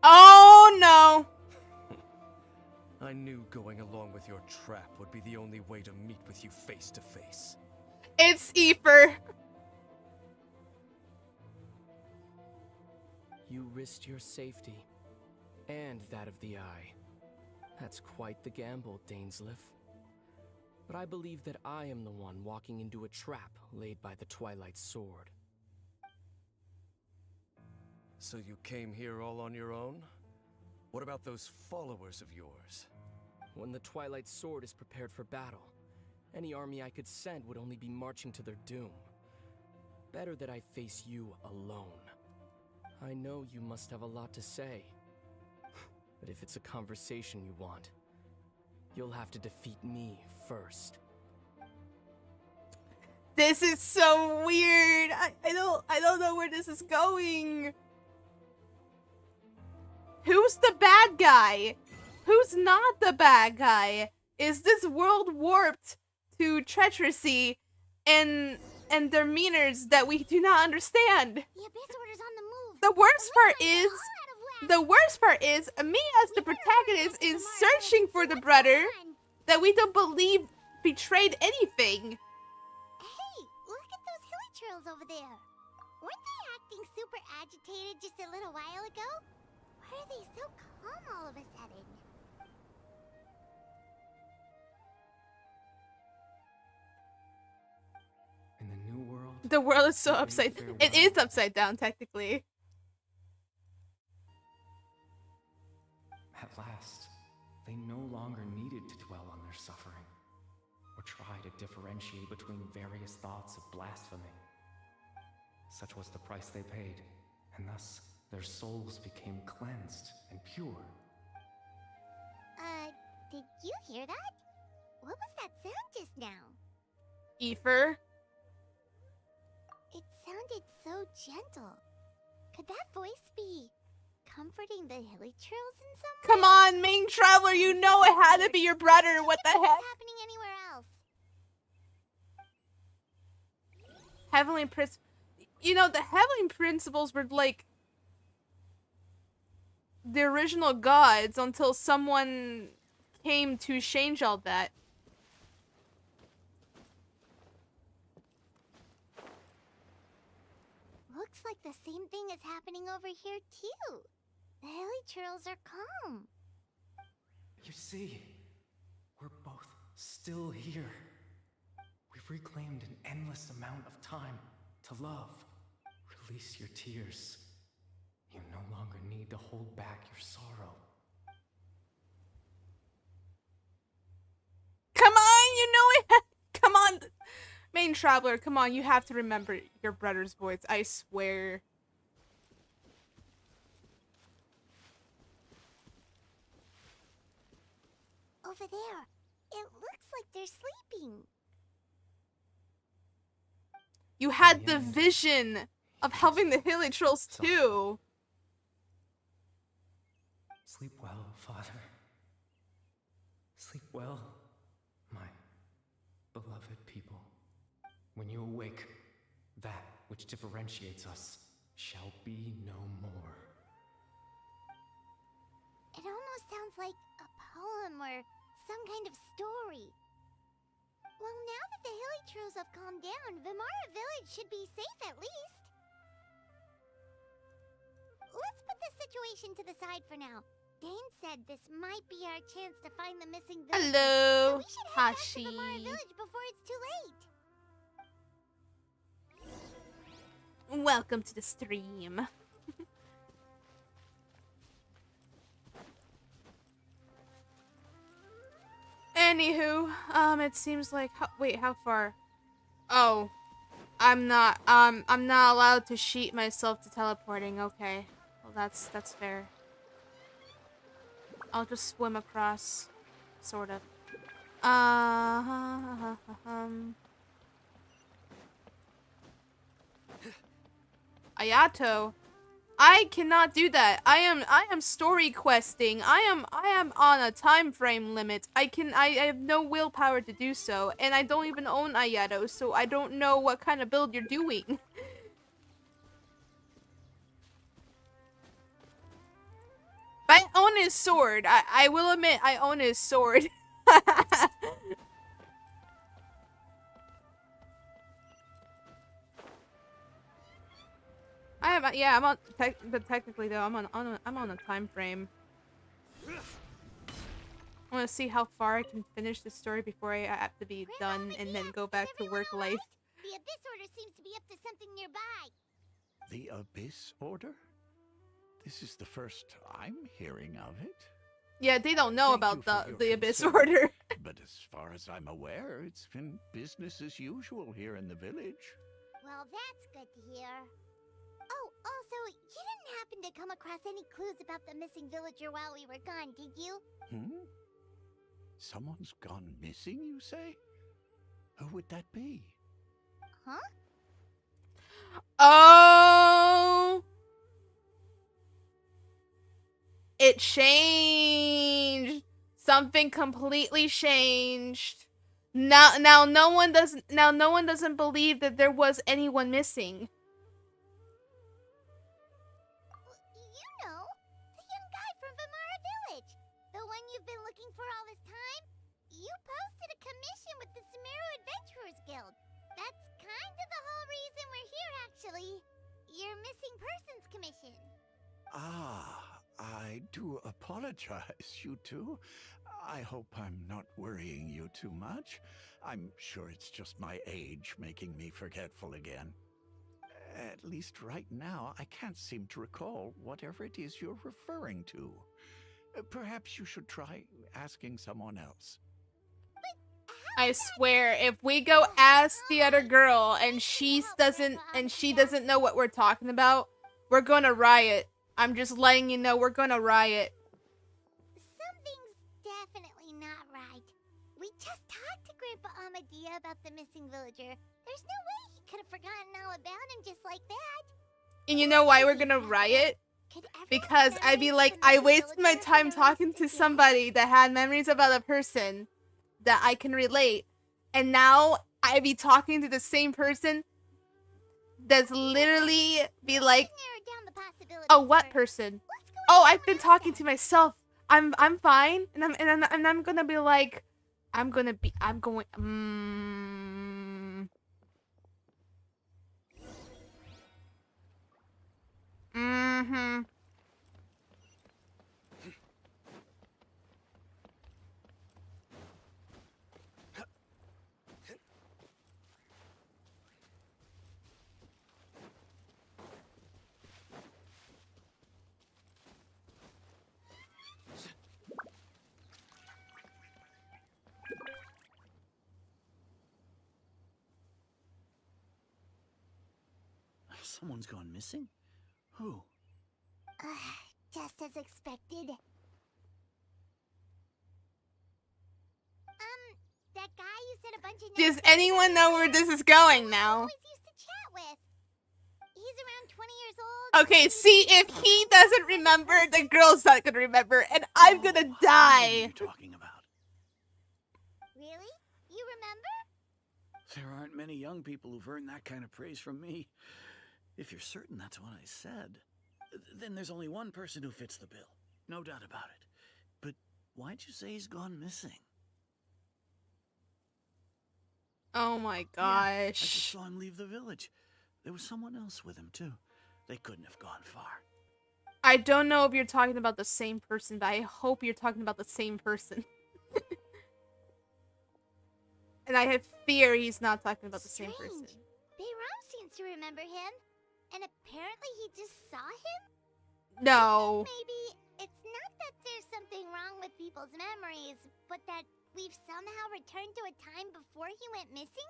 Oh no! I knew going along with your trap would be the only way to meet with you face to face. It's Aoife. You risked your safety, and that of the Eye. That's quite the gamble, Dainsleif. But I believe that I am the one walking into a trap laid by the Twilight Sword. So you came here all on your own? What about those followers of yours? When the Twilight Sword is prepared for battle, any army I could send would only be marching to their doom. Better that I face you alone. I know you must have a lot to say. But if it's a conversation you want, you'll have to defeat me first. This is so weird. I don't know where this is going. Who's the bad guy? Who's not the bad guy? Is this world warped to treachery and demeanors that we do not understand? The Abyss Order's on the move. The worst part is me as the protagonist is searching for the brother that we don't believe betrayed anything. Hey, look at those hilly trails over there. Weren't they acting super agitated just a little while ago? Why are they so calm all of a sudden? In the new world, The world is so upside. It is upside down, technically. at last, they no longer needed to dwell on their suffering, or try to differentiate between various thoughts of blasphemy. Such was the price they paid, and thus their souls became cleansed and pure. Did you hear that? What was that sound just now? Ether. It sounded so gentle. Could that voice be comforting the hilly trails in some way? Come on, main traveler, you know it had to be your brother. What the heck? What's happening anywhere else? Heavenly Prince. You know, the Heavenly Principles were like the original gods until someone came to change all that. Looks like the same thing is happening over here too. The hilly trails are calm. You see, we're both still here. We've reclaimed an endless amount of time to love. Release your tears. You no longer need to hold back your sorrow. Come on, you know it. Come on, main traveler. Come on, you have to remember your brother's voice. I swear. Over there. It looks like they're sleeping. You had the vision of helping the hilly trolls too. Sleep well, Father. Sleep well, my beloved people. When you awake, that which differentiates us shall be no more. It almost sounds like a poem or some kind of story. Well, now that the hilly trails have calmed down, Vimara Village should be safe at least. Let's put this situation to the side for now. Dane said this might be our chance to find the missing village. Hello, So we should head back to Hashi. Vimara Village before it's too late. Welcome to the stream. Anywho, it seems like wait, how far? Oh, I'm not allowed to sheet myself to teleporting. Okay, well that's fair. I'll just swim across, sort of. Ayato, I cannot do that. I am story questing. I am on a time frame limit. I have no willpower to do so, and I don't even own Ayato, so I don't know what kind of build you're doing. I own his sword. I will admit I own his sword. I'm on. But technically, though, I'm on a time frame. I want to see how far I can finish the story before I have to be done and then go back to work life. The Abyss Order seems to be up to something nearby. The Abyss Order? This is the first I'm hearing of it. Yeah, they don't know Thank about you for your the Abyss concern. Order. But as far as I'm aware, it's been business as usual here in the village. Well, that's good to hear. Oh, also, you didn't happen to come across any clues about the missing villager while we were gone, did you? Someone's gone missing, you say? Who would that be? Huh? Oh! It changed. Something completely changed. Now no one doesn't believe that there was anyone missing. You know, the young guy from Vimara Village. The one you've been looking for all this time. You posted a commission with the Sumeru Adventurers Guild. That's kind of the whole reason we're here, actually. Your missing persons commission. Ah, I do apologize, you two. I hope I'm not worrying you too much. I'm sure it's just my age making me forgetful again. At least right now, I can't seem to recall whatever it is you're referring to. Perhaps you should try asking someone else. I swear, if we go ask the other girl and she doesn't know what we're talking about, we're gonna riot. I'm just letting you know we're gonna riot. Something's definitely not right. We just talked to Grandpa Amadea about the missing villager. There's no way he could have forgotten all about him just like that. And you know why we're gonna riot? Because I'd be like, I wasted my time talking to somebody that had memories about a person that I can relate, and now I'd be talking to the same person that's literally be like, oh, what person? Oh, I've been talking to myself. I'm fine, and I'm gonna be like, I'm going. Someone's gone missing? Who? Just as expected. That guy you said a bunch of Does anyone know where this is going now? always used to chat with. He's around 20 years old. Okay, see, if he doesn't remember, the girl's not gonna remember, and I'm gonna What are die. you talking about? Really? You remember? There aren't many young people who've earned that kind of praise from me. If you're certain that's what I said, then there's only one person who fits the bill. No doubt about it. But why'd you say he's gone missing? Oh my Yeah, I just gosh. saw him leave the village. There was someone else with him, too. They couldn't have gone far. I don't know if you're talking about the same person, but I hope you're talking about the same person. And I have fear he's not talking about the same person. Bayram seems to remember him. And apparently he just saw him? No. Maybe it's not that there's something wrong with people's memories, but that we've somehow returned to a time before he went missing?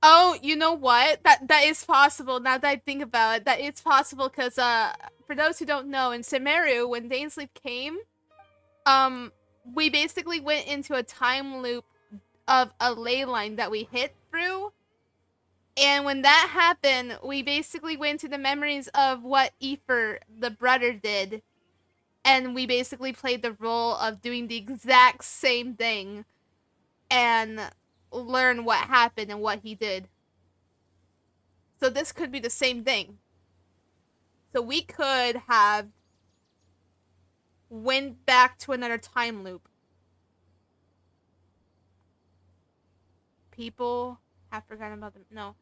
Oh, you know what? That is possible. Now that I think about it, that is possible because for those who don't know, in Sumeru, when Dainsleep came, we basically went into a time loop of a ley line that we hit through. And when that happened, we basically went to the memories of what Aether, the brother, did. And we basically played the role of doing the exact same thing. And learn what happened and what he did. So this could be the same thing. So we could have went back to another time loop. People have forgotten about them. No.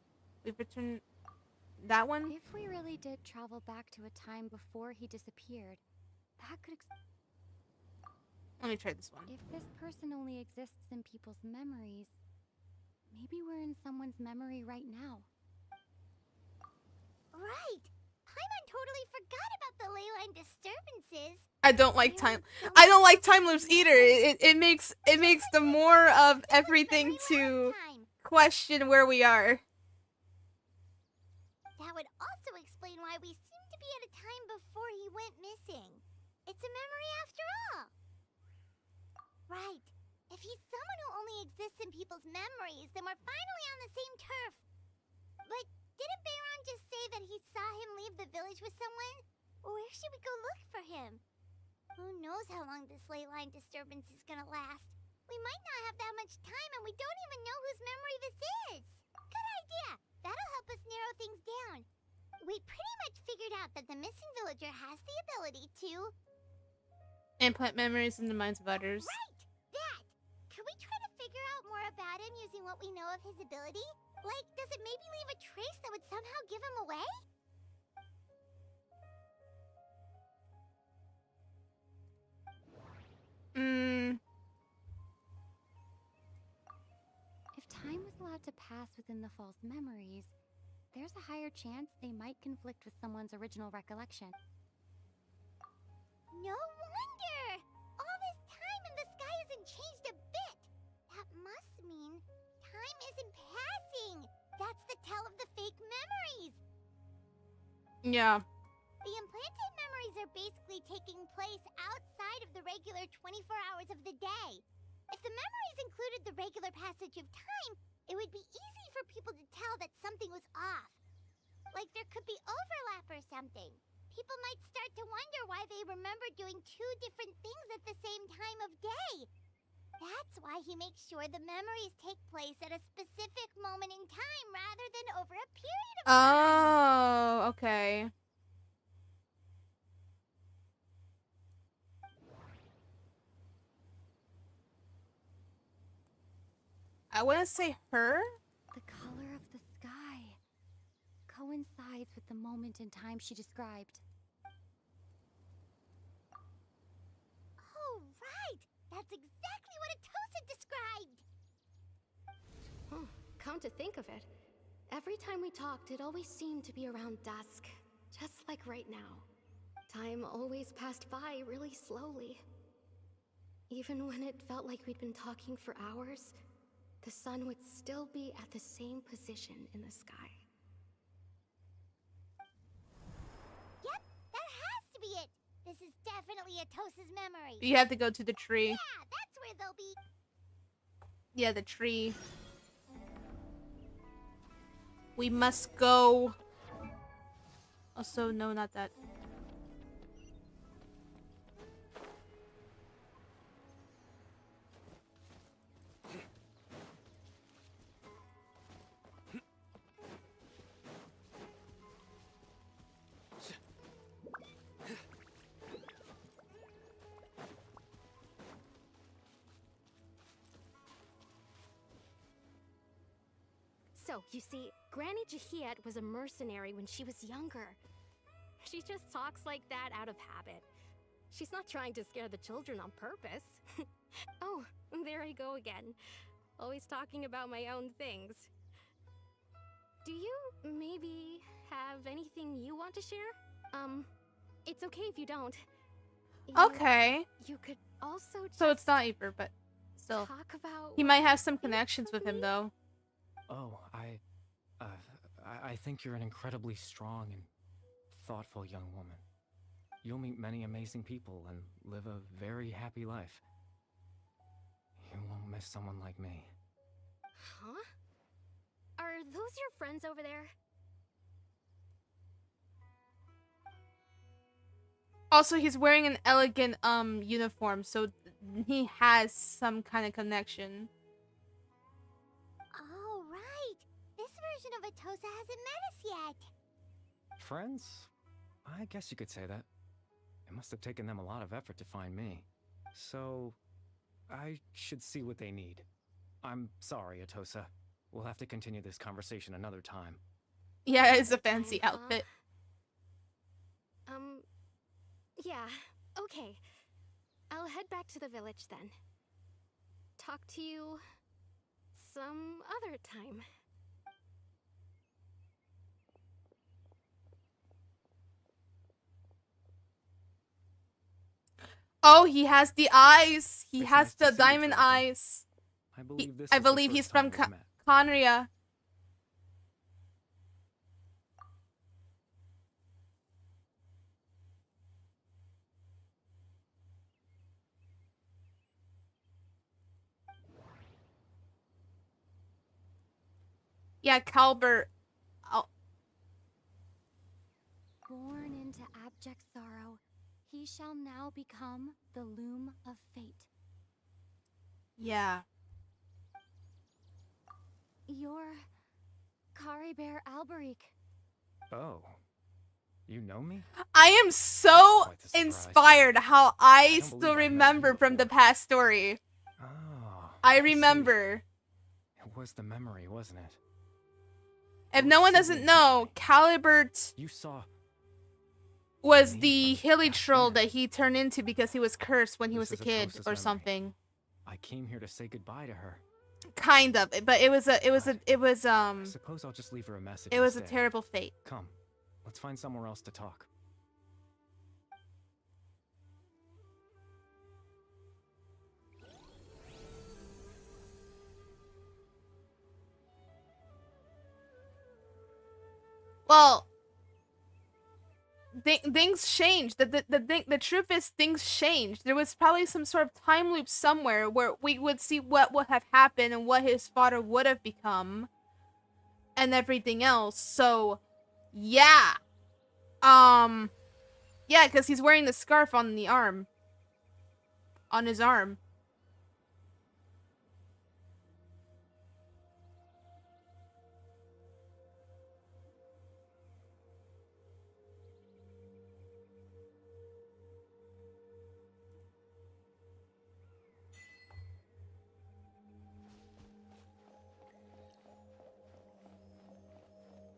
We've returned that one? If we really did travel back to a time before he disappeared, that could Let me try this one. If this person only exists in people's memories, maybe we're in someone's memory right now. Right! Paimon totally forgot about the ley line disturbances. I don't like time loops either. It makes the more of everything to question where we are. That would why we seem to be at a time before he went missing. It's a memory after all. Right. If he's someone who only exists in people's memories, then we're finally on the same turf. But didn't Bayron just say that he saw him leave the village with someone? Where should we go look for him? Who knows how long this ley line disturbance is gonna last? We might not have that much time, and we don't even know whose memory this is. Good idea. That'll help us narrow things down. We pretty much figured out that the missing villager has the ability to implant memories in the minds of others. Right! That! Can we try to figure out more about him using what we know of his ability? Like, does it maybe leave a trace that would somehow give him away? If time was allowed to pass within the false memories, there's a higher chance they might conflict with someone's original recollection. No wonder! All this time and the sky hasn't changed a bit! That must mean time isn't passing! That's the tell of the fake memories! Yeah. The implanted memories are basically taking place outside of the regular 24 hours of the day. If the memories included the regular passage of time, it would be easy for people to tell that something was off. Like there could be overlap or something. People might start to wonder why they remember doing two different things at the same time of day. That's why he makes sure the memories take place at a specific moment in time rather than over a period of time. Oh, okay. I want to say her? The color of the sky coincides with the moment in time she described. Oh, right! That's exactly what Atosa described! Oh, come to think of it, every time we talked, it always seemed to be around dusk. Just like right now. Time always passed by really slowly. Even when it felt like we'd been talking for hours, the sun would still be at the same position in the sky. Yep, that has to be it! This is definitely Atosa's memory. You have to go to the tree. Yeah, that's where they'll be. Yeah, the tree. We must go. Also, no, not that. So, you see, Granny Jahiet was a mercenary when she was younger. She just talks like that out of habit. She's not trying to scare the children on purpose. Oh, there I go again. Always talking about my own things. Do you maybe have anything you want to share? It's okay if you don't. Okay. You could also So it's not Eber, but still. talk about He might have some connections with him, though. Oh, I think you're an incredibly strong and thoughtful young woman. You'll meet many amazing people and live a very happy life. You won't miss someone like me. Huh? Are those your friends over there? Also, he's wearing an elegant uniform, so he has some kind of connection. Oh, right! This version of Atosa hasn't met us yet. Friends? I guess you could say that. It must have taken them a lot of effort to find me. So, I should see what they need. I'm sorry, Atosa. We'll have to continue this conversation another time. Yeah, it's a fancy outfit. Yeah, okay. I'll head back to the village then. Talk to you some other time. Oh, he has the eyes. He It's has nice to the see you, diamond Traveler. eyes. I believe this I is the believe first he's from time we've met. Conria. Yeah, Calbert. Born into abject sorrow, he shall now become the loom of fate. Yeah. You're Kari Bear Alberic. Oh. You know me? I am so Quite the surprise. inspired how I don't believe still I've met you remember from the before. past story. Oh. I see. remember. It was the memory, wasn't it? If Those no one doesn't siblings know, met me. Calibert You saw was me the from hilly back troll then. that he turned into because he was cursed when he This was a is a kid closest or memory. something. I came here to say goodbye to her. Kind of, but it was I suppose I'll just leave her a message it was a instead. terrible fate. Come, let's find somewhere else to talk. Well, things changed. The truth is things changed. There was probably some sort of time loop somewhere where we would see what would have happened and what his father would have become and everything else. So, yeah. Yeah, because he's wearing the scarf on the arm. On his arm.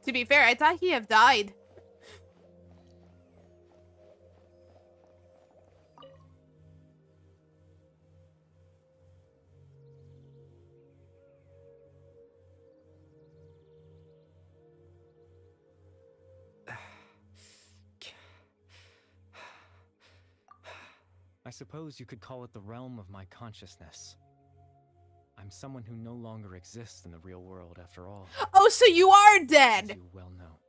To be fair, I thought he had died. I suppose you could call it the realm of my consciousness. I'm someone who no longer exists in the real world, after all. Oh, so you are As dead! you well know.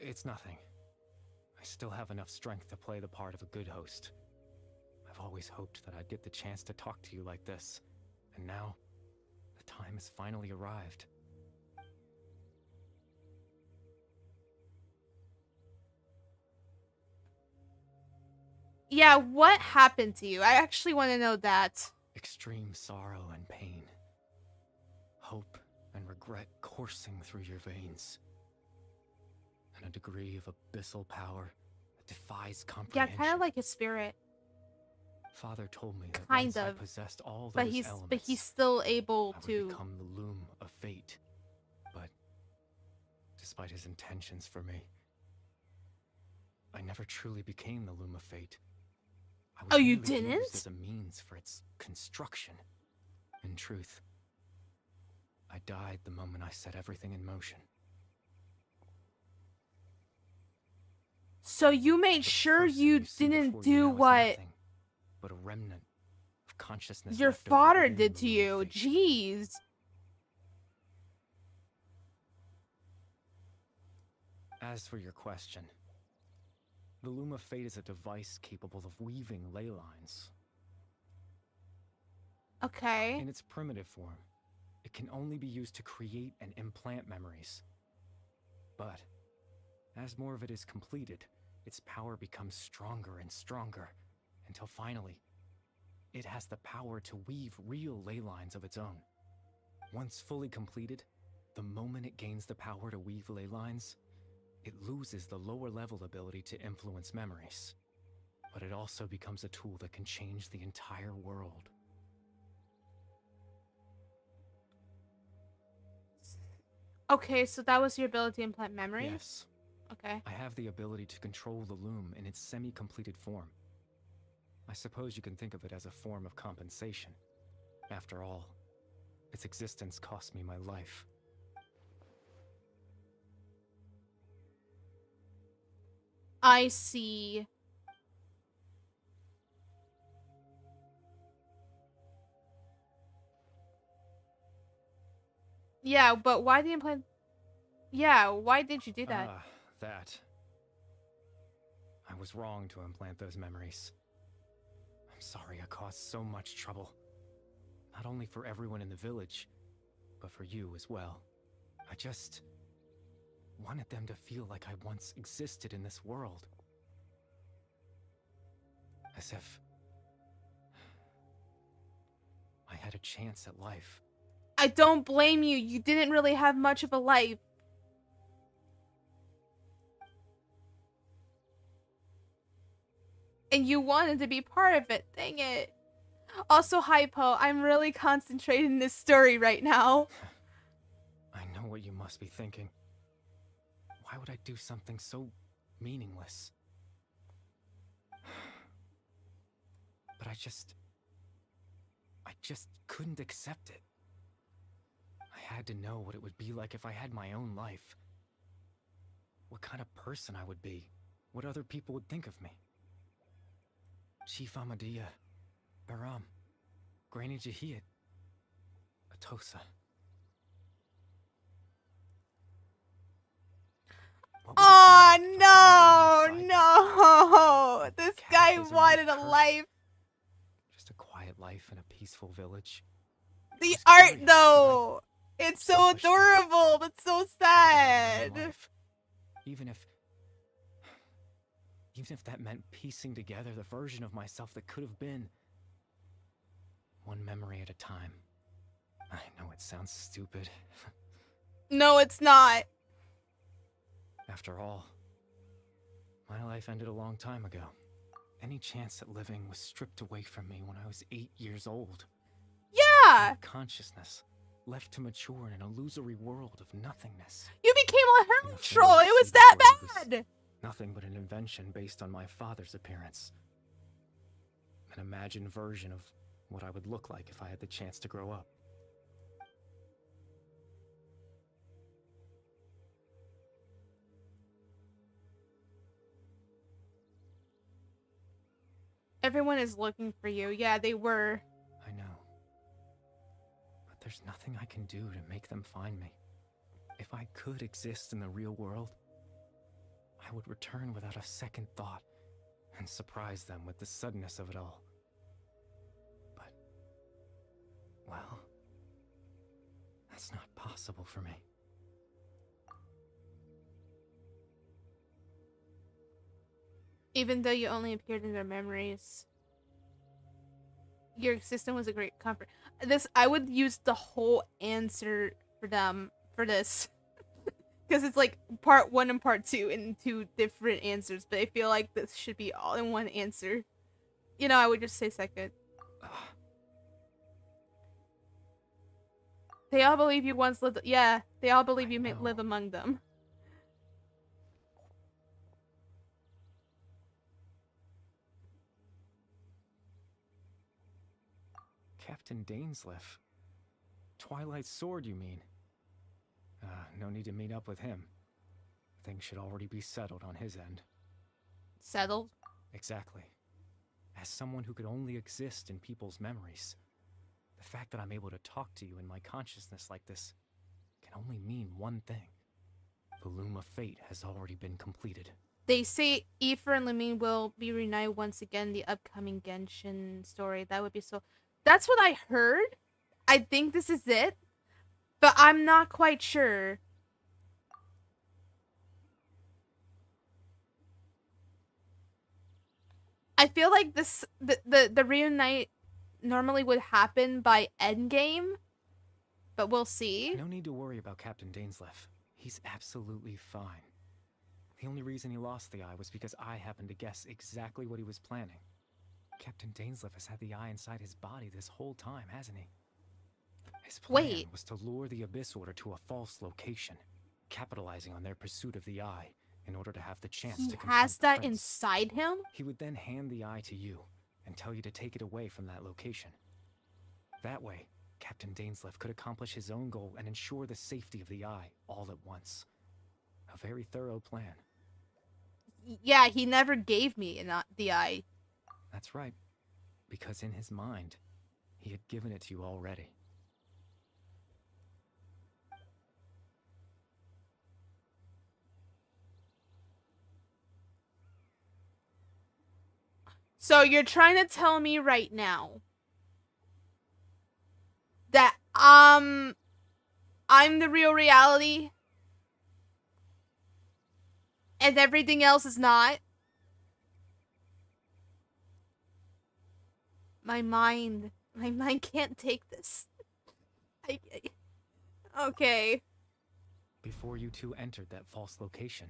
It's nothing. I still have enough strength to play the part of a good host. I've always hoped that I'd get the chance to talk to you like this. And now, the time has finally arrived. Yeah, what happened to you? I actually want to know that. Extreme sorrow and pain. Hope and regret coursing through your veins. And a degree of abyssal power that defies Yeah, comprehension. kind of like his spirit. Father told me that Kind once I of. possessed all But those he's elements, still able I would to. become the loom of fate. But despite his intentions for me, I never truly became the loom of fate. I was Oh, you merely didn't? used as a means for its construction. In truth, I died the moment I set everything in motion. So you made The sure person you see didn't before you do now is what nothing but a remnant of consciousness your left over father within did the to loom you. of fate. Jeez. As for your question, the loom of fate is a device capable of weaving ley lines. Okay. In its primitive form, it can only be used to create and implant memories. But as more of it is completed, its power becomes stronger and stronger, until finally, it has the power to weave real ley lines of its own. Once fully completed, the moment it gains the power to weave ley lines, it loses the lower level ability to influence memories. But it also becomes a tool that can change the entire world. Okay, so that was your ability to implant memories? Yes. Okay. I have the ability to control the loom in its semi-completed form. I suppose you can think of it as a form of compensation. After all, its existence cost me my life. I see. Yeah, but why the implant? Yeah, why did you do that? That. I was wrong to implant those memories. I'm sorry I caused so much trouble. Not only for everyone in the village, but for you as well. I just wanted them to feel like I once existed in this world. As if I had a chance at life. I don't blame you. You didn't really have much of a life. And you wanted to be part of it. Dang it. Also, Hypo, I'm really concentrating this story right now. I know what you must be thinking. Why would I do something so meaningless? But I just couldn't accept it. I had to know what it would be like if I had my own life. What kind of person I would be. What other people would think of me. Chief Amadia, Baram, Granny Jahiyat, Atosa. Oh no! This guy wanted a life. Just a quiet life in a peaceful village. The art, though! It's so adorable, but so sad. Even if that meant piecing together the version of myself that could have been. One memory at a time. I know it sounds stupid. No, it's not. After all, my life ended a long time ago. Any chance at living was stripped away from me when I was 8 years old. Yeah! My consciousness, left to mature in an illusory world of nothingness. You became a hell troll! It was that bad! Nothing but an invention based on my father's appearance. An imagined version of what I would look like if I had the chance to grow up. Everyone is looking for you. Yeah, they were. I know. But there's nothing I can do to make them find me. If I could exist in the real world, I would return without a second thought and surprise them with the suddenness of it all. But, well, that's not possible for me. Even though you only appeared in their memories, your existence was a great comfort. I would use the whole answer for them for this. Because it's like part 1 and part 2 in 2 different answers, but I feel like this should be all in one answer. You know, I would just say second. They all believe you once lived. Yeah, they all believe you may live among them. Captain Dainsleif. Twilight's sword, you mean? No need to meet up with him. Things should already be settled on his end. Settled? Exactly. As someone who could only exist in people's memories, the fact that I'm able to talk to you in my consciousness like this can only mean one thing. The loom of fate has already been completed. They say Aoife and Lamine will be reunited once again in the upcoming Genshin story. That would be so... That's what I heard. I think this is it. But I'm not quite sure. I feel like the reunite normally would happen by endgame. But we'll see. No need to worry about Captain Dainsleif. He's absolutely fine. The only reason he lost the eye was because I happened to guess exactly what he was planning. Captain Dainsleif has had the eye inside his body this whole time, hasn't he? His plan was to lure the Abyss Order to a false location, capitalizing on their pursuit of the eye in order to have the chance to confront the has that prince. inside him? He would then hand the eye to you and tell you to take it away from that location. That way, Captain Dainsleif could accomplish his own goal and ensure the safety of the eye all at once. A very thorough plan. Yeah, he never gave me the eye. That's right, because in his mind, he had given it to you already. So you're trying to tell me right now I'm the real reality, and everything else is not. My mind can't take this. Okay. Before you two entered that false location.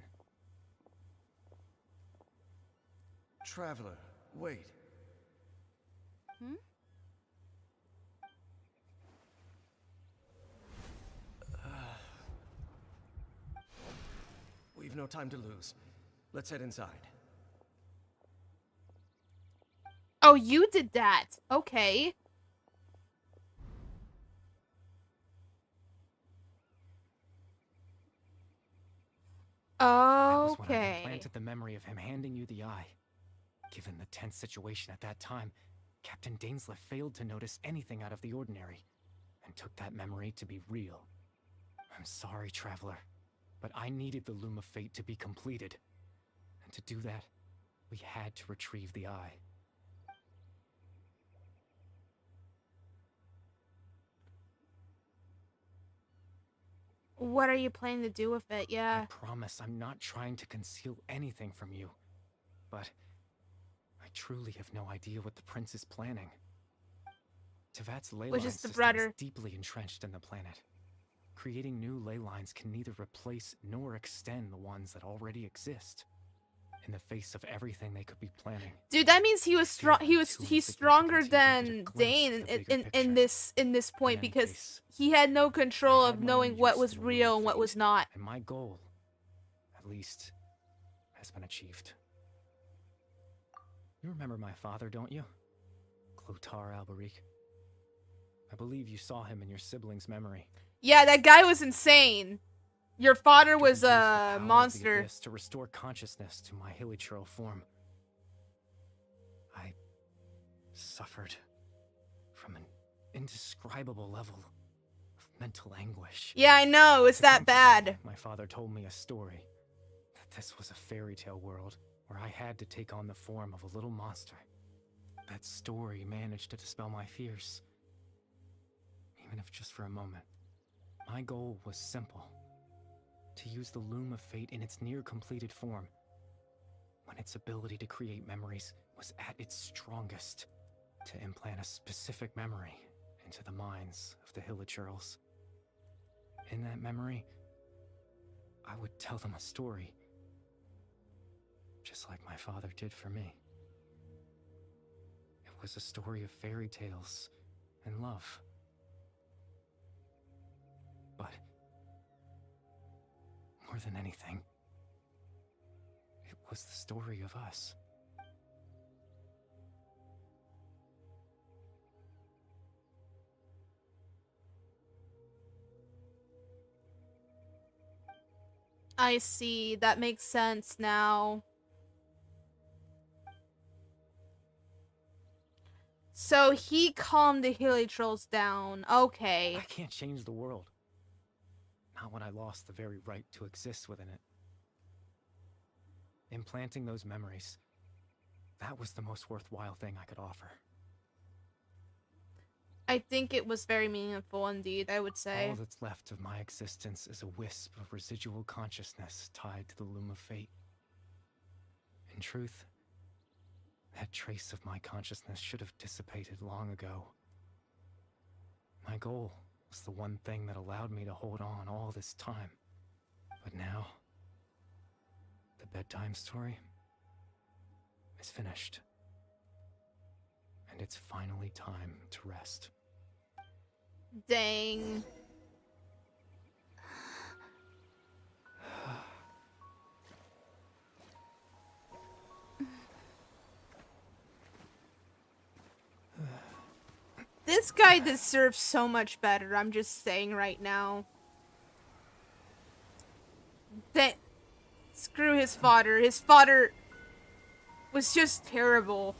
Traveler, wait. Hmm? We've no time to lose. Let's head inside. Oh, you did that. Okay. That was when I Okay. implanted the memory of him handing you the eye. Given the tense situation at that time, Captain Dainsleif failed to notice anything out of the ordinary, and took that memory to be real. I'm sorry, Traveler, but I needed the Loom of Fate to be completed. And to do that, we had to retrieve the eye. What are you planning to do with it? Yeah. I promise I'm not trying to conceal anything from you, but I truly have no idea what the Prince is planning. Tevat's ley Which line is the system brother. is deeply entrenched in the planet. Creating new ley lines can neither replace nor extend the ones that already exist. In the face of everything they could be planning. Dude, that means he was strong. He's stronger than Dane in this point, because he had no control of knowing what was real and what was not. And my goal, at least, has been achieved. You remember my father, don't you? Clotar Alberic. I believe you saw him in your sibling's memory. Yeah, that guy was insane. Your father was a monster. To restore consciousness to my hilichurl form. I suffered from an indescribable level of mental anguish. Yeah, I know, it's that bad. My father told me a story. That this was a fairy tale world where I had to take on the form of a little monster. That story managed to dispel my fears. Even if just for a moment. My goal was simple. To use the Loom of Fate in its near-completed form, when its ability to create memories was at its strongest, to implant a specific memory into the minds of the hilichurls. In that memory, I would tell them a story, just like my father did for me. It was a story of fairy tales and love. But more than anything, it was the story of us. I see. That makes sense now. So he calmed the hilichurls down. Okay. I can't change the world. Not when I lost the very right to exist within it. Implanting those memories, that was the most worthwhile thing I could offer. I think it was very meaningful indeed, I would say. All that's left of my existence is a wisp of residual consciousness tied to the Loom of Fate. In truth, that trace of my consciousness should have dissipated long ago. My goal was the one thing that allowed me to hold on all this time. But now, the bedtime story is finished. And it's finally time to rest. Dang. This guy deserves so much better, I'm just saying right now. Screw his father. His father was just terrible.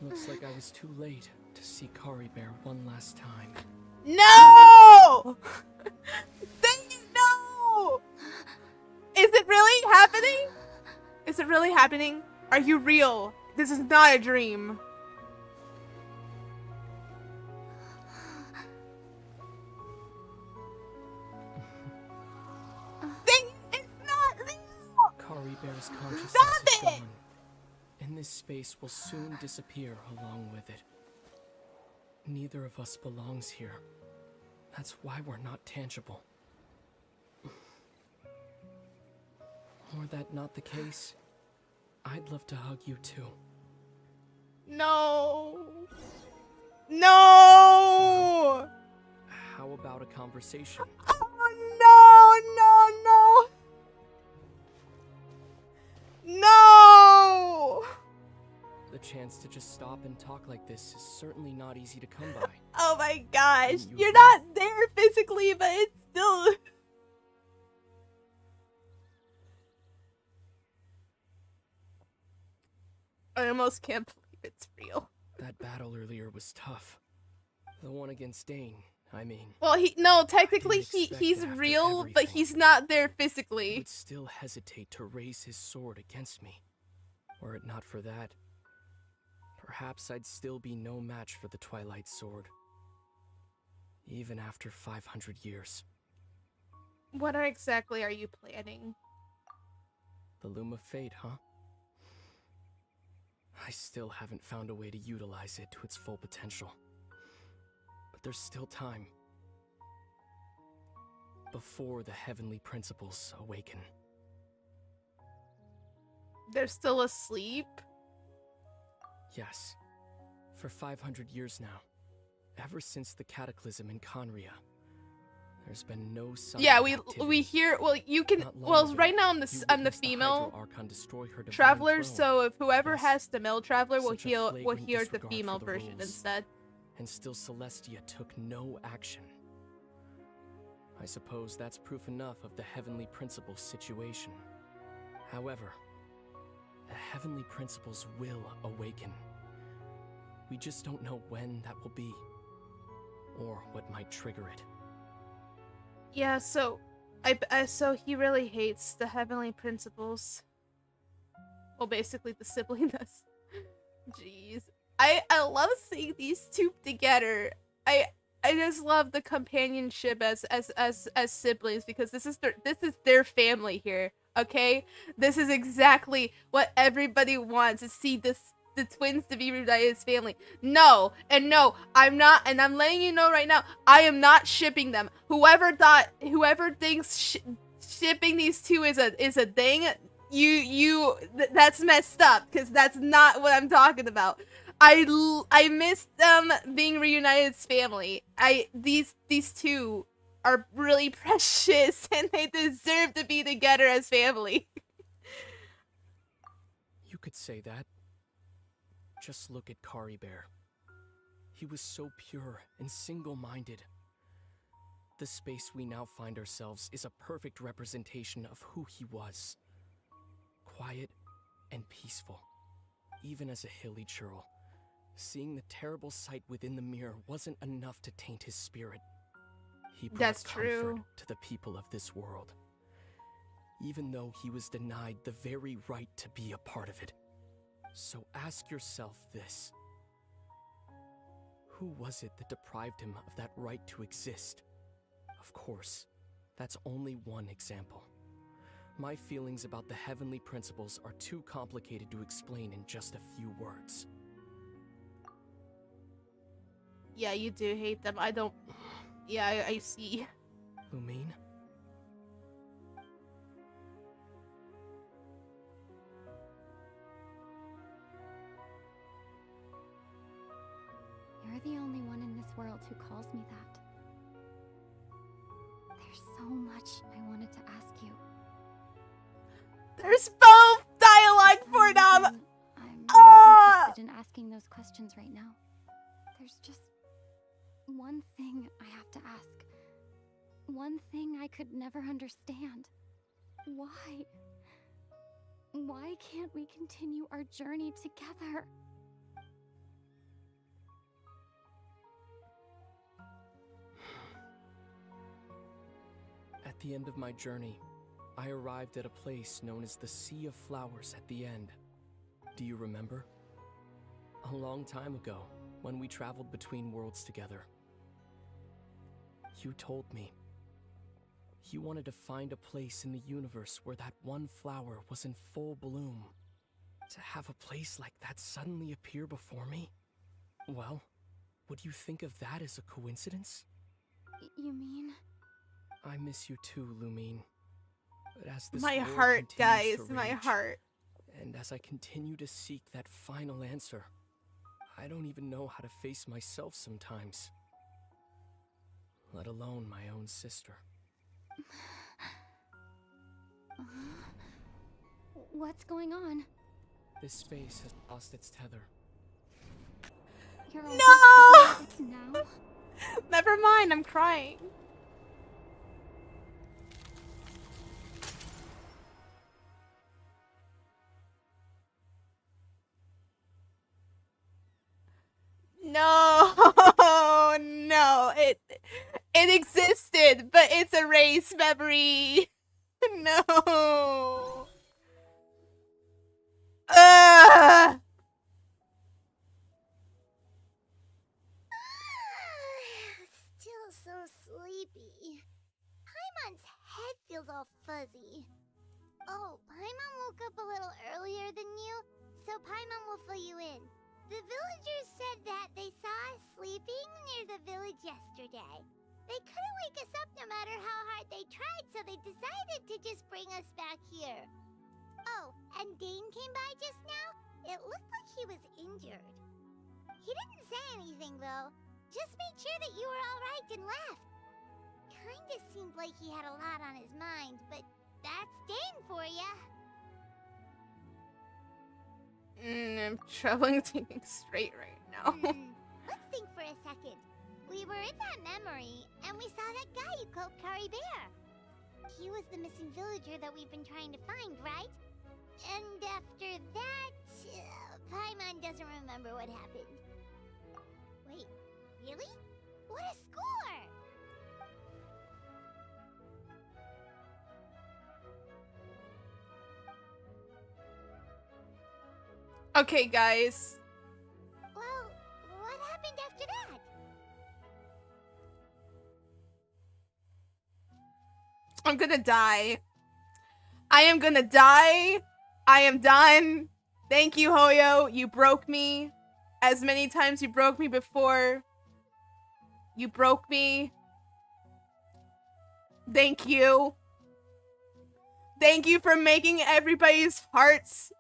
Looks like I was too late to see Kari Bear one last time. No! Dang it, no! Is it really happening? Is it really happening? Are you real? This is not a dream. Dang it, it's not real! Kari Bear's consciousness Stop is it! gone, and this space will soon disappear along with it. Neither of us belongs here. That's why we're not tangible. Were that not the case, I'd love to hug you too. No. No! How about a conversation? Oh, no, no, no! No! The chance to just stop and talk like this is certainly not easy to come by. Oh my gosh, You you're not there physically, but it's still... I almost can't believe it's real. That battle earlier was tough. The one against Dane, I mean. Well, technically expect he's that after real, but everything, he's not there He physically. would still hesitate to raise his sword against me. Were it not for that, perhaps I'd still be no match for the Twilight Sword. Even after 500 years. What exactly are you planning? The Loom of Fate, huh? I still haven't found a way to utilize it to its full potential. But there's still time. Before the heavenly principles awaken. They're still asleep? Yes. For 500 years now. Ever since the cataclysm in Conria. There's been no sign Yeah, of we activity. hear, well, you can, Not long well, ago, right now you I'm the witnessed the female Hydro Archon destroy her divine traveler, throne. so if whoever Yes, has the male traveler will such a hear flagrant the disregard female for the version rules. instead. And still Celestia took no action. I suppose that's proof enough of the Heavenly Principles situation. However, the Heavenly Principles will awaken. We just don't know when that will be, or what might trigger it. Yeah, so so he really hates the heavenly principles. Well, basically the sibling does. Jeez. I love seeing these two together. I just love the companionship as siblings, because this is their family here. Okay? This is exactly what everybody wants, to see the twins to be reunited as family. No, and no, I'm not, and I'm letting you know right now, I am not shipping them. Whoever thinks shipping these two is a thing, that's messed up, because that's not what I'm talking about. I miss them being reunited as family. These two are really precious, and they deserve to be together as family. You could say that. Just look at Kari Bear. He was so pure and single-minded. The space we now find ourselves is a perfect representation of who he was. Quiet and peaceful, even as a hilly churl. Seeing the terrible sight within the mirror wasn't enough to taint his spirit. He brought That's comfort true. to the people of this world, even though he was denied the very right to be a part of it. So ask yourself this. Who was it that deprived him of that right to exist? Of course, that's only one example. My feelings about the heavenly principles are too complicated to explain in just a few words. Yeah, you do hate them. I don't... Yeah, I see. Lumine? You're the only one in this world who calls me that. There's so much I wanted to ask you. There's both dialogue for them! I'm not interested in asking those questions right now. There's just one thing I have to ask. One thing I could never understand. Why? Why can't we continue our journey together? the end of my journey, I arrived at a place known as the Sea of Flowers at the end. Do you remember? A long time ago, when we traveled between worlds together. You told me. You wanted to find a place in the universe where that one flower was in full bloom. To have a place like that suddenly appear before me? Well, would you think of that as a coincidence? You mean? I miss you too, Lumine. But as this My war heart, continues guys, to my rage, heart. and as I continue to seek that final answer, I don't even know how to face myself sometimes. Let alone my own sister. What's going on? This space has lost its tether. You're No! now? Never mind, I'm crying. No, no, it existed, but it's erased memory. No. Still so sleepy. Paimon's head feels all fuzzy. Oh, Paimon woke up a little earlier than you, so Paimon will fill you in. The villagers said that they saw us sleeping near the village yesterday. They couldn't wake us up no matter how hard they tried, so they decided to just bring us back here. Oh, and Dane came by just now. It looked like he was injured. He didn't say anything, though. Just made sure that you were all right and left. Kinda seemed like he had a lot on his mind, but that's Dane for ya. I'm struggling to think straight right now. Let's think for a second. We were in that memory, and we saw that guy you called Kari Bear. He was the missing villager that we've been trying to find, right? And after that, Paimon doesn't remember what happened. Wait, really? What a score! Okay, guys. Well, what happened after that? I'm gonna die. I am gonna die. I am done. Thank you, Hoyo. You broke me. As many times you broke me before. You broke me. Thank you. Thank you for making everybody's hearts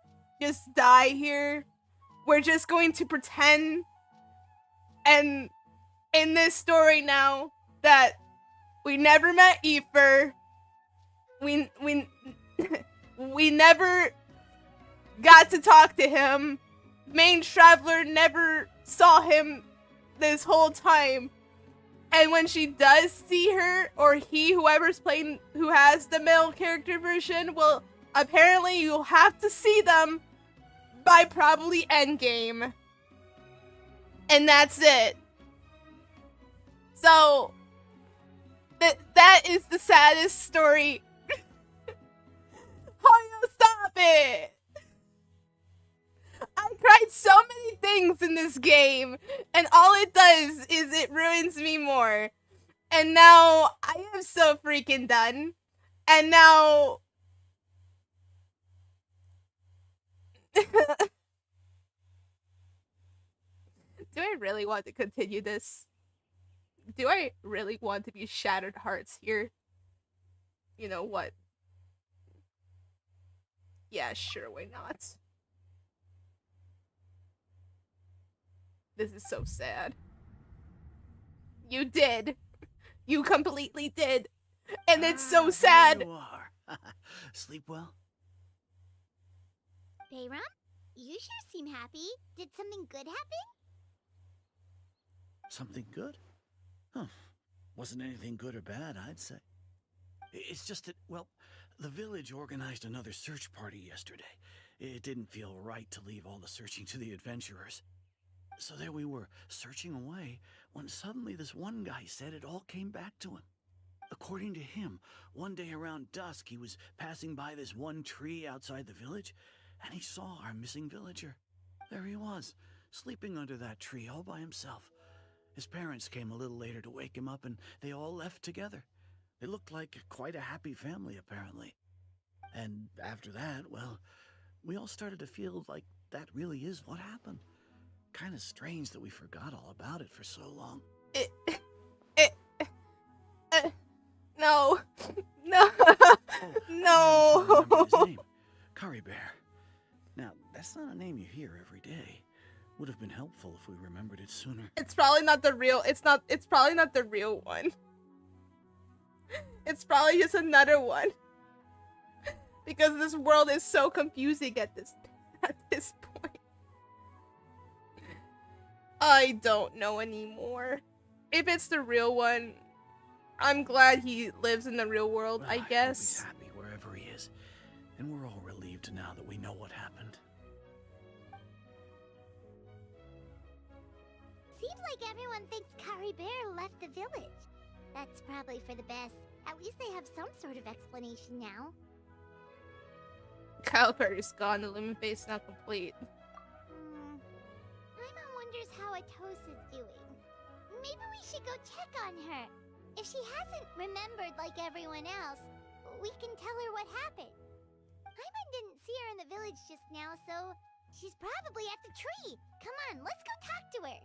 just die here. We're just going to pretend, and in this story now, that we never met Aoife. We never got to talk to him. Main Traveler never saw him this whole time. And when she does see her, or he, whoever's playing, who has the male character version, well, apparently you'll have to see them by probably endgame. And that's it. So, that is the saddest story. Hoyo, stop it! I cried so many things in this game, and all it does is it ruins me more. And now, I am so freaking done. And now... Do I really want to continue this? Do I really want to be Shattered Hearts here? You know what? Yeah, sure, why not? This is so sad. You did. You completely did. And it's so sad. There you are. Sleep well? Bayram, you sure seem happy. Did something good happen? Something good? Huh. Wasn't anything good or bad, I'd say. It's just that, well, the village organized another search party yesterday. It didn't feel right to leave all the searching to the adventurers. So there we were, searching away, when suddenly this one guy said it all came back to him. According to him, one day around dusk he was passing by this one tree outside the village, and he saw our missing villager. There he was, sleeping under that tree all by himself. His parents came a little later to wake him up, and they all left together. They looked like quite a happy family, apparently. And after that, well, we all started to feel like that really is what happened. Kind of strange that we forgot all about it for so long. No. No. Oh, No. remember his name. Curry Bear. Now, that's not a name you hear every day. Would have been helpful if we remembered it sooner. It's probably not the real. It's probably not the real one. It's probably just another one. Because this world is so confusing at this point. I don't know anymore. If it's the real one, I'm glad he lives in the real world, Well, I guess. hope he's happy wherever he is. And we're all relieved now that we know what happened. Seems like everyone thinks Curry Bear left the village. That's probably for the best. At least they have some sort of explanation now. Caliper's gone, the lemon face now complete. Paimon wonders how Atosa's doing. Maybe we should go check on her. If she hasn't remembered like everyone else, we can tell her what happened. Paimon didn't see her in the village just now, so she's probably at the tree. Come on, let's go talk to her.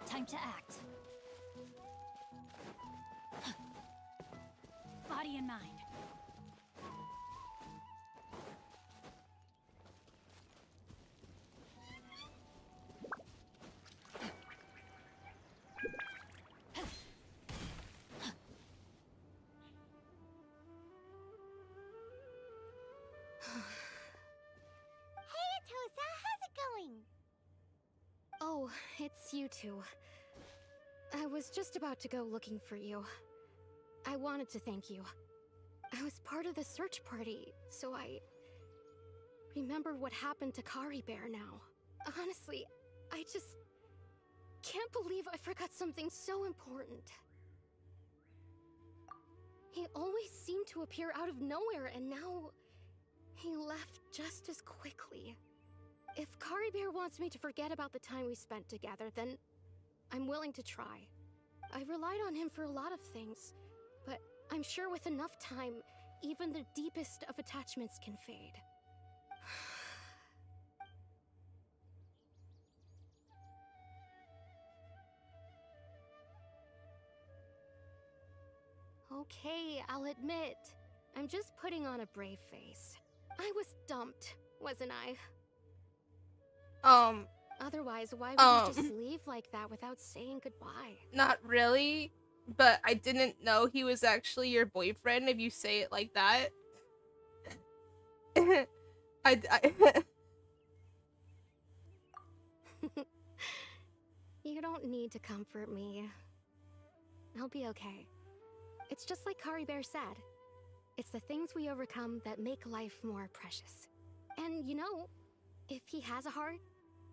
Time to act. Body and mind. Hey, Atosa, how's it going? Oh, it's you two. I was just about to go looking for you. I wanted to thank you. I was part of the search party, so I remembered what happened to Curry Bear now. Honestly, I just can't believe I forgot something so important. He always seemed to appear out of nowhere, and now he left just as quickly. If Curry Bear wants me to forget about the time we spent together, then I'm willing to try. I relied on him for a lot of things, but I'm sure with enough time, even the deepest of attachments can fade. Okay, I'll admit, I'm just putting on a brave face. I was dumped, wasn't I? Otherwise, why would you just leave like that without saying goodbye? Not really, but I didn't know he was actually your boyfriend if you say it like that. You don't need to comfort me. I'll be okay. It's just like Curry Bear said. It's the things we overcome that make life more precious. And you know, if he has a heart,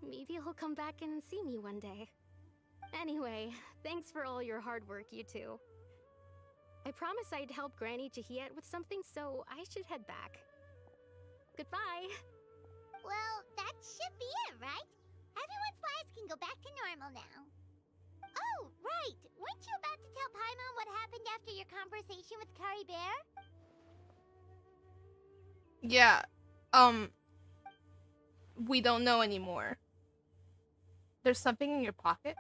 maybe he'll come back and see me one day. Anyway, thanks for all your hard work, you two. I promised I'd help Granny Jahiet with something, so I should head back. Goodbye! Well, that should be it, right? Everyone's lives can go back to normal now. Oh, right! Weren't you about to tell Paimon what happened after your conversation with Curry Bear? Yeah, we don't know anymore. There's something in your pocket?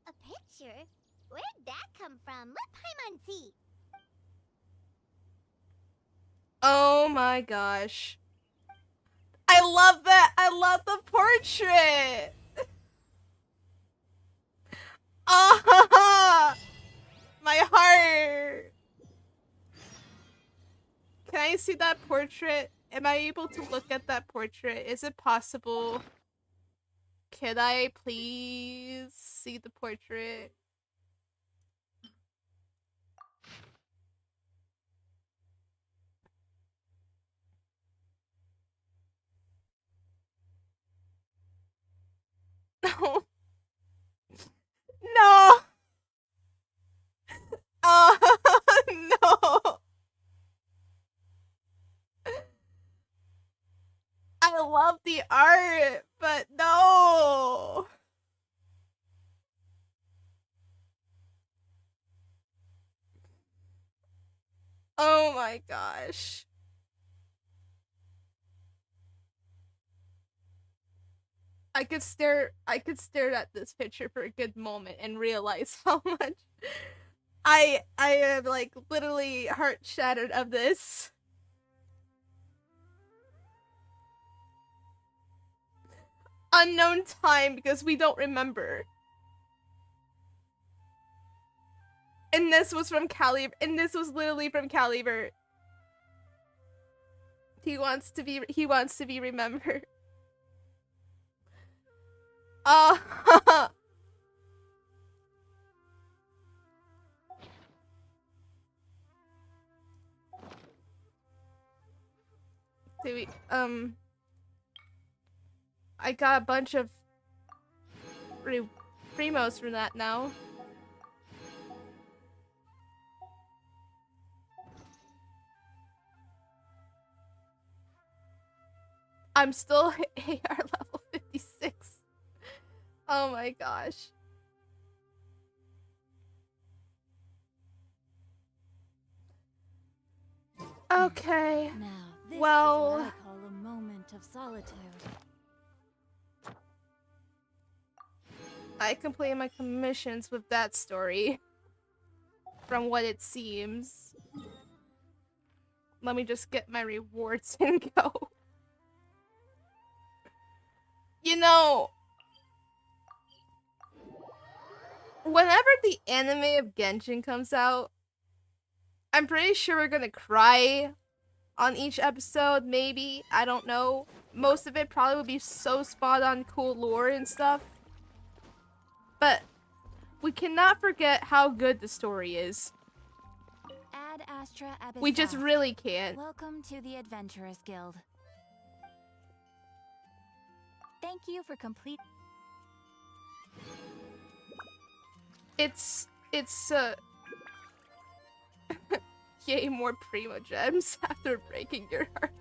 A picture? Where'd that come from? Let Paimon see. Oh my gosh. I love that! I love the portrait! Ah! My heart! Can I see that portrait? Am I able to look at that portrait? Is it possible? Can I please see the portrait? I love the art, but no. Oh my gosh. I could stare at this picture for a good moment and realize how much I am like literally heart shattered of this. Unknown time because we don't remember. And this was from Caliber, and this was literally from Caliber. He wants to be remembered. Do we, I got a bunch of primos from that now. I'm still AR level 56. Oh my gosh. Okay. Now, this well, is what I call a moment of solitude. I completed my commissions with that story. From what it seems. Let me just get my rewards and go. You know, whenever the anime of Genshin comes out, I'm pretty sure we're gonna cry on each episode, maybe. I don't know. Most of it probably would be so spot on cool lore and stuff. But we cannot forget how good the story is. Ad Astra Abyssal. We just really can't. Welcome to the Adventurers Guild. Thank you for complete. It's yay, more primo gems after breaking your heart.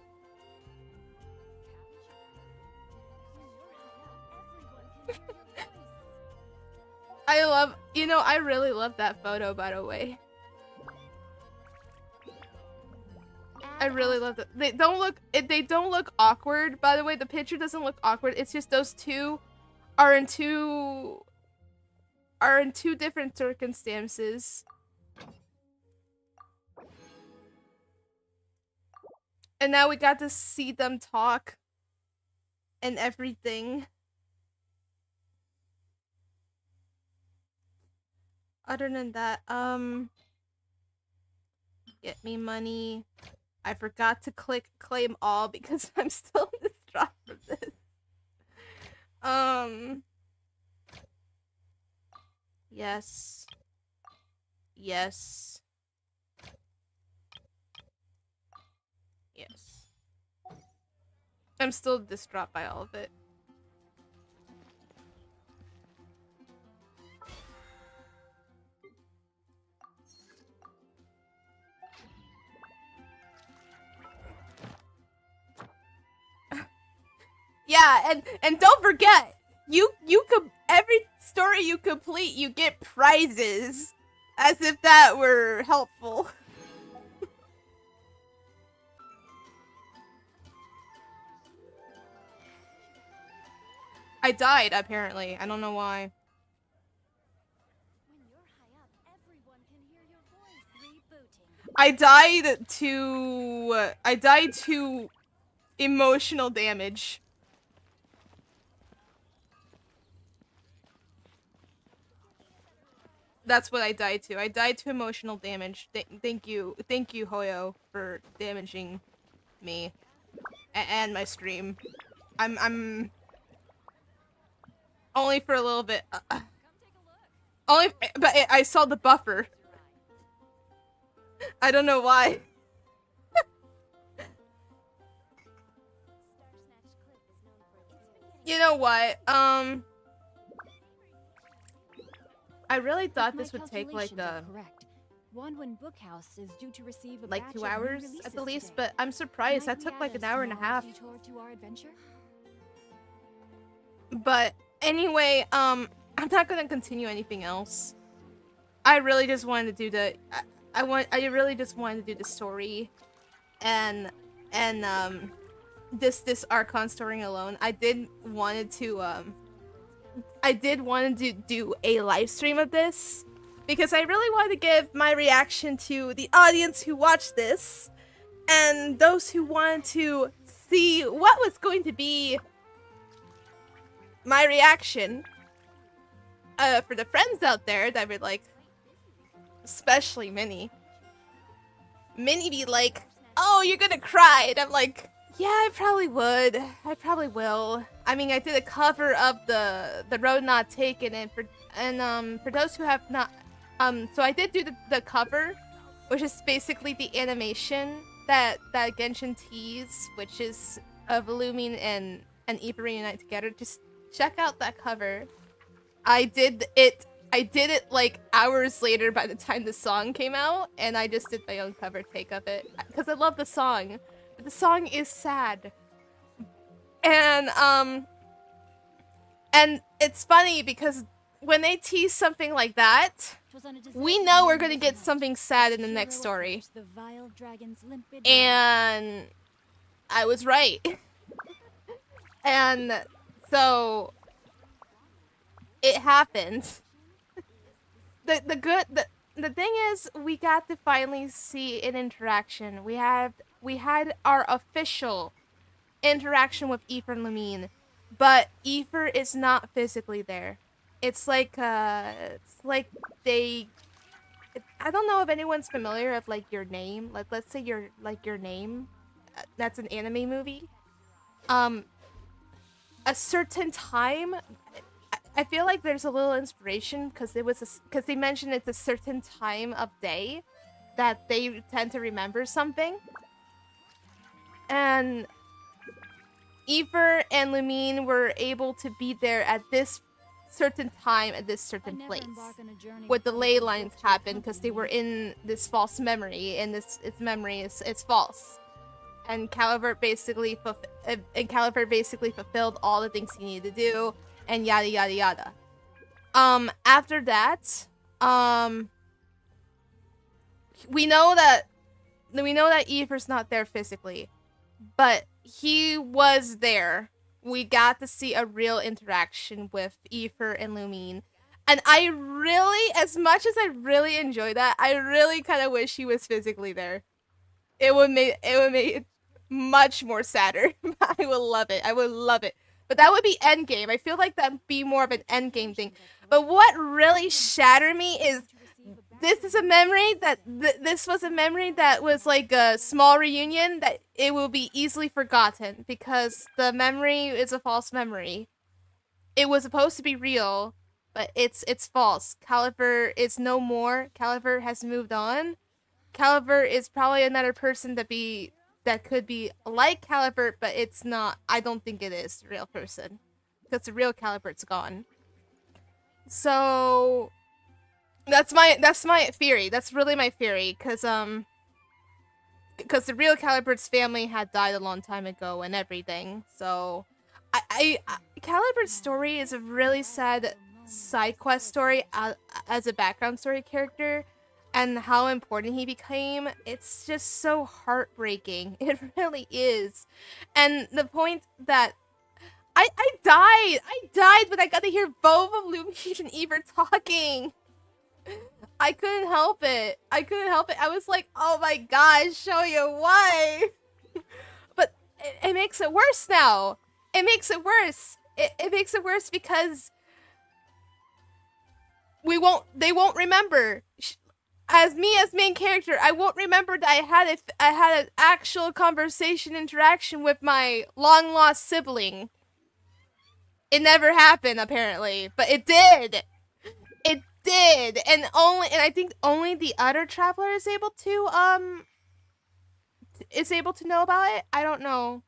I really love that photo, by the way. I really love that. They don't look awkward, by the way. The picture doesn't look awkward. It's just those two are in two different circumstances. And now we got to see them talk and everything. Other than that, get me money. I forgot to click claim all because I'm still distraught from this. Yes. Yes. Yes. I'm still distraught by all of it. Yeah, and don't forget, you could every story you complete, you get prizes, as if that were helpful. I died, apparently. I don't know why. I died to emotional damage. That's what I died to. I died to emotional damage. Thank you, Hoyo, for damaging me and my stream. I'm only for a little bit. But I saw the buffer. I don't know why. You know what? I really thought this would take like a... Correct. Wanwen Bookhouse is due to receive a like batch 2 of new hours releases at the least, today. but I'm surprised Might that we took like add an hour and a small half. detour to our adventure? But anyway, I'm not gonna continue anything else. I really just wanted to do the I really just wanted to do the story and this Archon story alone. I did wanted to do a live stream of this because I really wanted to give my reaction to the audience who watched this and those who wanted to see what was going to be my reaction. For the friends out there that would like, especially Minnie be like, oh, you're gonna cry, and I'm like, yeah, I probably would. I probably will. I mean, I did a cover of the Road Not Taken, and for those who have not, so I did do the cover, which is basically the animation that Genshin tease, which is of Illumine and Eva reunite together. Just check out that cover. I did it like hours later by the time the song came out, and I just did my own cover take of it because I love the song, but the song is sad. And it's funny because when they tease something like that, we know we're gonna get something sad in the next story. And I was right. And so it happened. The thing is, we got to finally see an interaction. We had our official interaction with Aoife and Lumine, but Aoife is not physically there. It's like they. I don't know if anyone's familiar of like Your Name. Like, let's say Your Name. That's an anime movie. A certain time. I feel like there's a little inspiration because they mentioned it's a certain time of day that they tend to remember something. And Aoife and Lumine were able to be there at this certain time at this certain place. Where the ley lines happened because they were in this false memory, and its memory is false. And Calibert basically fulfilled all the things he needed to do. And yada yada yada. After that, we know that Aoife's not there physically, but he was there. We got to see a real interaction with Aoife and Lumine, and I really, as much as I really enjoy that, I really kind of wish he was physically there. It would make it much more sadder. I would love it. I would love it. But that would be endgame. I feel like that'd be more of an endgame thing. But what really shattered me is this is a memory that this was a memory that was like a small reunion that it will be easily forgotten because the memory is a false memory. It was supposed to be real, but it's false. Caliber is no more. Caliber has moved on. Caliber is probably another person that could be like Calibert, but it's not. I don't think it is the real person. Because the real Calibert's gone. So that's my theory. That's really my theory. Because the real Calibert's family had died a long time ago and everything. So Calibert's story is a really sad side quest story as a background story character. And how important he became, it's just so heartbreaking. It really is. And the point that I died when I got to hear both of Lumine and Aoife talking. I couldn't help it. I was like, oh my gosh, show you why. But it makes it worse now. It makes it worse. It makes it worse because they won't remember. As main character, I won't remember that I had an actual interaction with my long lost sibling. It never happened apparently, but it did. It did, and I think only the other traveler is able to know about it. I don't know.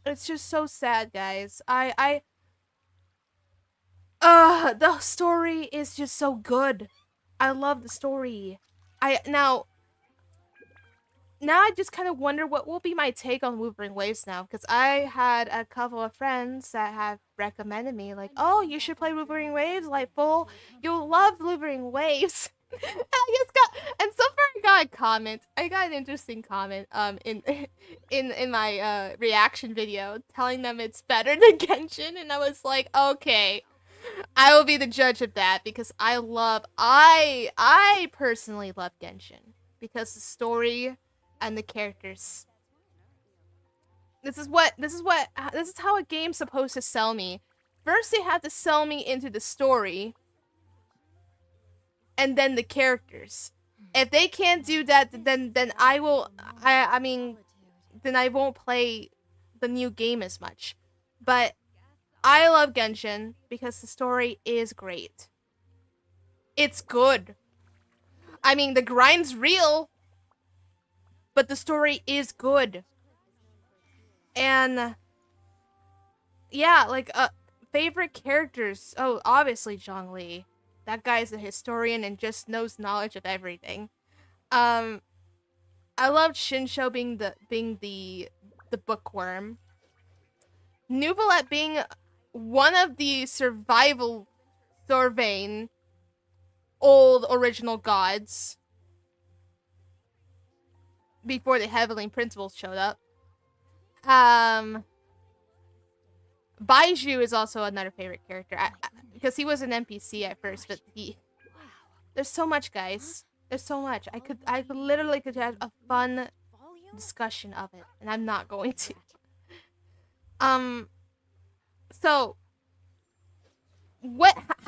It's just so sad, guys. The story is just so good. I love the story. now I just kind of wonder what will be my take on Wuthering Waves now, because I had a couple of friends that have recommended me, like, oh, you should play Wuthering Waves, Lightful. You'll love Wuthering Waves. And so far I got a comment. I got an interesting comment in my reaction video telling them it's better than Genshin, and I was like, okay, I will be the judge of that, because I personally love Genshin because the story and the characters. This is how a game's supposed to sell me. First they have to sell me into the story, and then the characters. If they can't do that, then I won't play the new game as much. But I love Genshin because the story is great. It's good. I mean, the grind's real, but the story is good. And yeah, like favorite characters. Oh, obviously Zhongli. That guy's a historian and just knows knowledge of everything. I loved Shinsho being the bookworm. Nuvalet being one of the survival Thorvain old original gods before the Heavenly Principles showed up. Baiju is also another favorite character because he was an NPC at first, but there's so much, guys. There's so much. I literally could have a fun discussion of it, and I'm not going to. So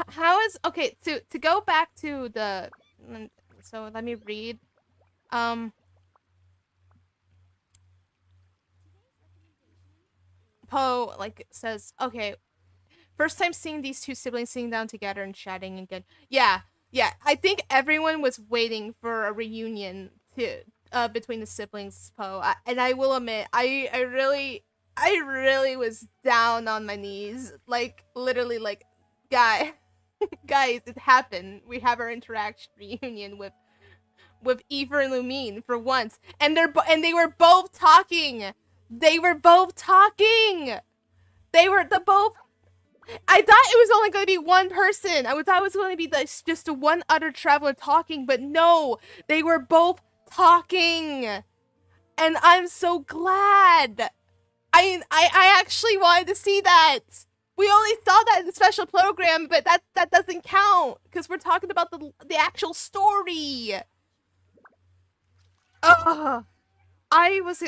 how is, okay, to go back to the, so let me read. Poe, like, says, okay, first time seeing these two siblings sitting down together and chatting again. Yeah, I think everyone was waiting for a reunion between the siblings, Poe. And I will admit, I really was down on my knees. Like, literally, like, guys, it happened. We have our interaction reunion with Aoife and Lumine for once. And they were both talking. They were both talking. I thought it was only going to be one person. I thought it was going to be just one other traveler talking, but no, they were both talking. And I'm so glad. I actually wanted to see that. We only saw that in the special program, but that doesn't count because we're talking about the actual story. I was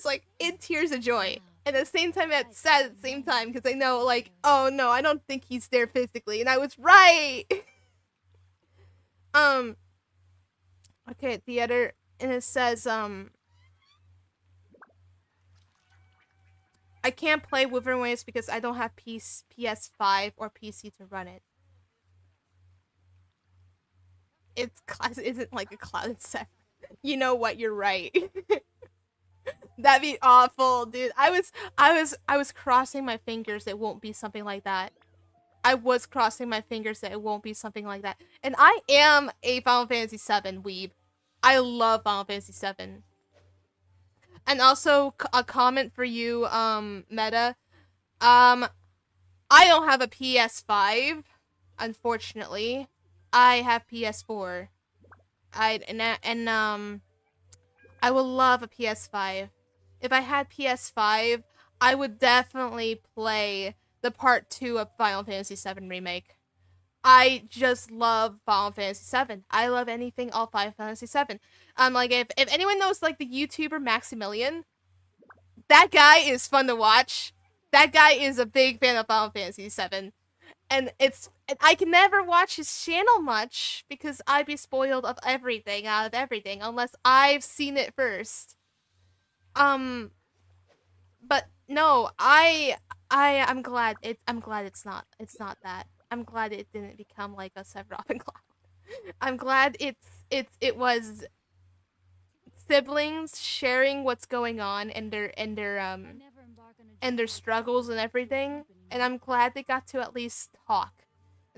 like in tears of joy. And at the same time, it's sad at the same time because I know, like, oh no, I don't think he's there physically, and I was right. Okay, the other, and it says, I can't play Wuthering Waves because I don't have PS5 or PC to run it. It isn't like a Cloud 7. You know what? You're right. That'd be awful, dude. I was crossing my fingers it won't be something like that. I was crossing my fingers that it won't be something like that. And I am a Final Fantasy VII weeb. I love Final Fantasy VII. And also a comment for you, Meta. I don't have a PS5, unfortunately. I have PS4. I would love a PS5. If I had PS5, I would definitely play the part 2 of Final Fantasy VII Remake. I just love Final Fantasy VII. I love anything all Final Fantasy VII. Like, if anyone knows, like, the YouTuber Maximilian, that guy is fun to watch. That guy is a big fan of Final Fantasy VII. And I can never watch his channel much because I'd be spoiled of everything out of everything unless I've seen it first. But no, I'm glad it's not that. I'm glad it didn't become like a Sephiroth and Cloud. I'm glad it was siblings sharing what's going on and their struggles and everything. And I'm glad they got to at least talk.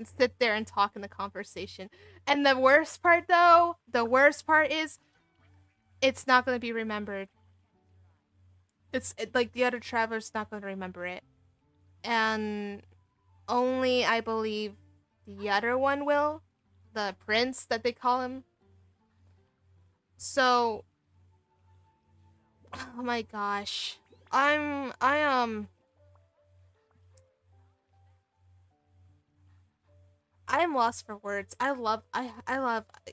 and sit there and talk in the conversation. And the worst part though, the worst part is it's not going to be remembered. Like the other traveler's not going to remember it. And only, I believe, the other one will. The prince that they call him. So, oh my gosh. I am lost for words. I love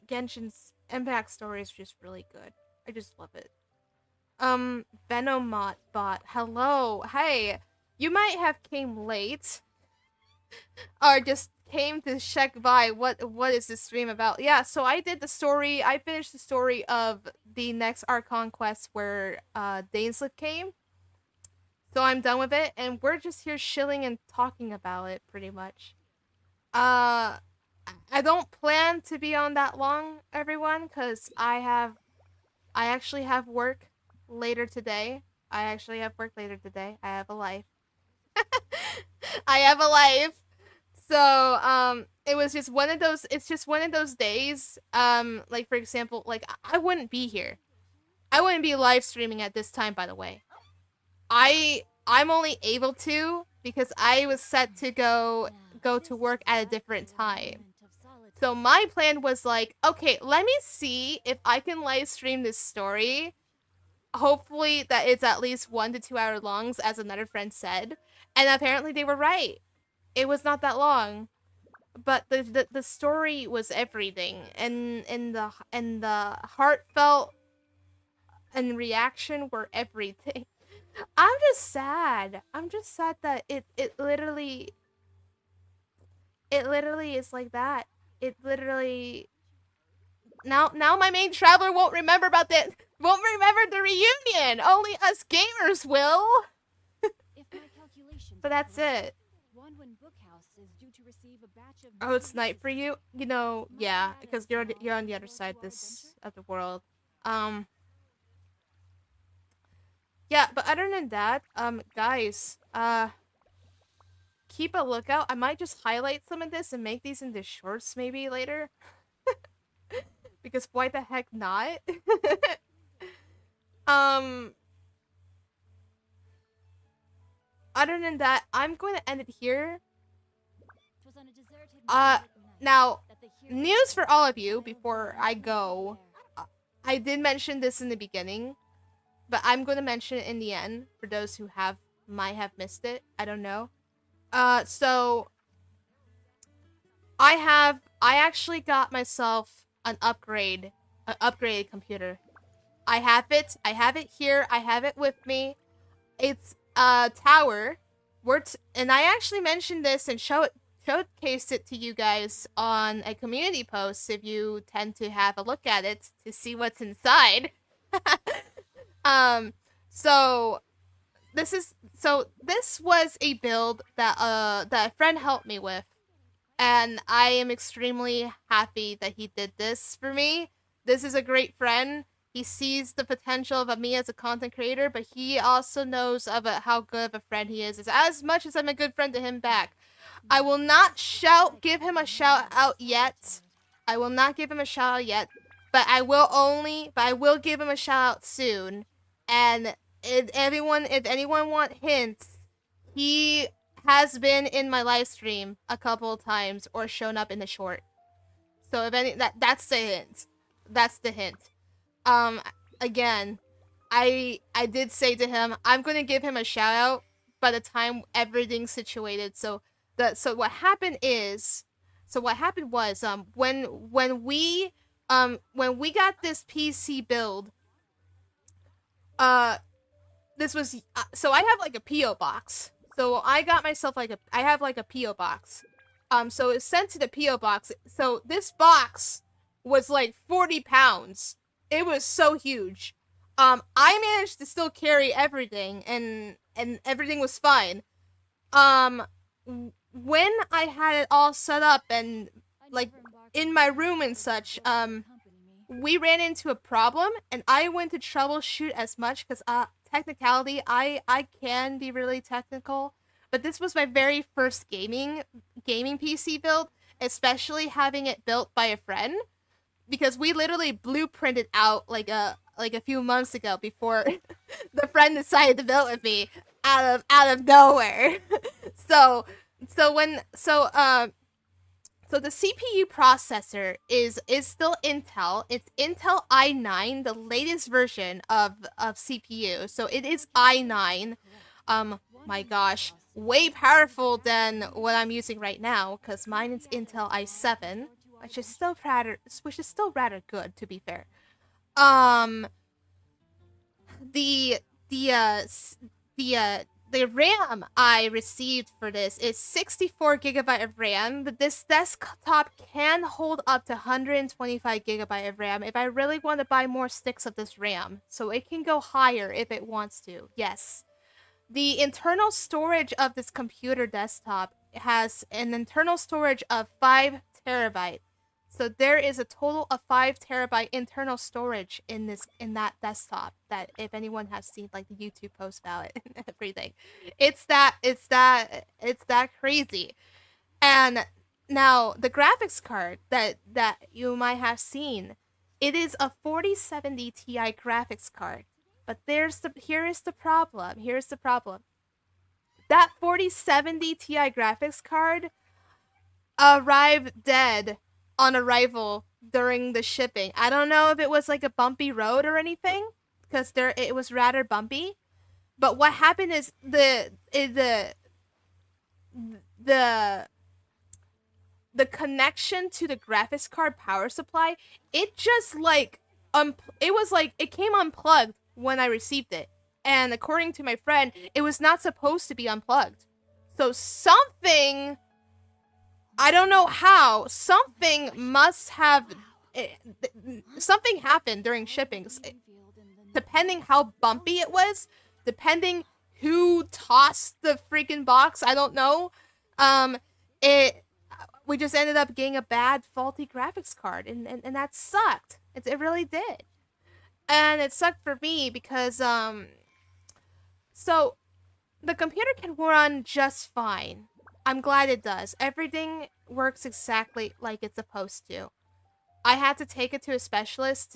Genshin's impact story is just really good. I just love it. Venomot bot. Hello. Hey. You might have came late. Or just came to check by what is this stream about. Yeah, so I did the story. I finished the story of the next ARCHON quest where Dainsleif came. So I'm done with it, and we're just here chilling and talking about it pretty much. I don't plan to be on that long, everyone, because I actually have work later today. I have a life. I have a life. So, it was just one of those, it's just one of those days, like, for example, like, I wouldn't be here. I wouldn't be live streaming at this time, by the way. I'm only able to because I was set to go to work at a different time. So my plan was like, okay, let me see if I can live stream this story. Hopefully that it's at least 1 to 2 hours long, as another friend said. And apparently they were right. It was not that long. But the story was everything. And the heartfelt and reaction were everything. I'm just sad. I'm just sad that it literally is like that. It literally now my main traveler won't remember about that. Won't remember the reunion. Only us gamers will. But that's it. Oh, it's night for you? You know, yeah, because you're on the other side of the world. Yeah, but other than that, guys, keep a lookout. I might just highlight some of this and make these into shorts maybe later. Because why the heck not? Other than that, I'm going to end it here. Now, news for all of you before I go. I did mention this in the beginning, but I'm going to mention it in the end for those who might have missed it. I don't know. So I actually got myself an upgraded computer. I have it here. I have it with me. It's a tower. And I actually mentioned this and showcased it to you guys on a community post if you tend to have a look at it to see what's inside. So this was a build that a friend helped me with, and I am extremely happy that he did this for me. This is a great friend. He sees the potential of me as a content creator, but he also knows of how good of a friend he is as much as I'm a good friend to him back. I will not give him a shout out yet. I will not give him a shout out yet, but I will give him a shout out soon. And if anyone want hints, he has been in my live stream a couple of times or shown up in the short. So that's the hint. That's the hint. Again, I did say to him, I'm gonna give him a shout out by the time everything's situated. So what happened was when we got this PC build, this was so I have like a PO box. So I got myself I have a PO box. So it's sent to the PO box. So this box was like 40 pounds. It was so huge. I managed to still carry everything and everything was fine. When I had it all set up and like in my room and such, we ran into a problem and I went to troubleshoot as much because technicality, I can be really technical, but this was my very first gaming PC build, especially having it built by a friend, because we literally blueprinted out like a few months ago before the friend decided to build with me out of nowhere. so so when so the CPU processor is still Intel. It's Intel i9, the latest version of CPU. So it is i9. My gosh, way powerful than what I'm using right now, because mine is Intel i7, which is still rather good, to be fair. The RAM I received for this is 64GB of RAM, but this desktop can hold up to 125GB of RAM if I really want to buy more sticks of this RAM. So it can go higher if it wants to, yes. The internal storage of this computer desktop has an internal storage of 5TB. So there is a total of 5TB internal storage in that desktop. That if anyone has seen like the YouTube post about it and everything, it's that crazy. And now the graphics card that you might have seen, it is a 4070 Ti graphics card. But here is the problem. That 4070 Ti graphics card arrived dead on arrival during the shipping. I don't know if it was like a bumpy road or anything, because it was rather bumpy. But what happened is the connection to the graphics card power supply, it just like it came unplugged when I received it. And according to my friend, it was not supposed to be unplugged. So something, I don't know how, something happened during shipping. Depending how bumpy it was, depending who tossed the freaking box, I don't know. We just ended up getting a bad, faulty graphics card, and that sucked. It really did. And it sucked for me because, so the computer can run just fine. I'm glad it does. Everything works exactly like it's supposed to. I had to take it to a specialist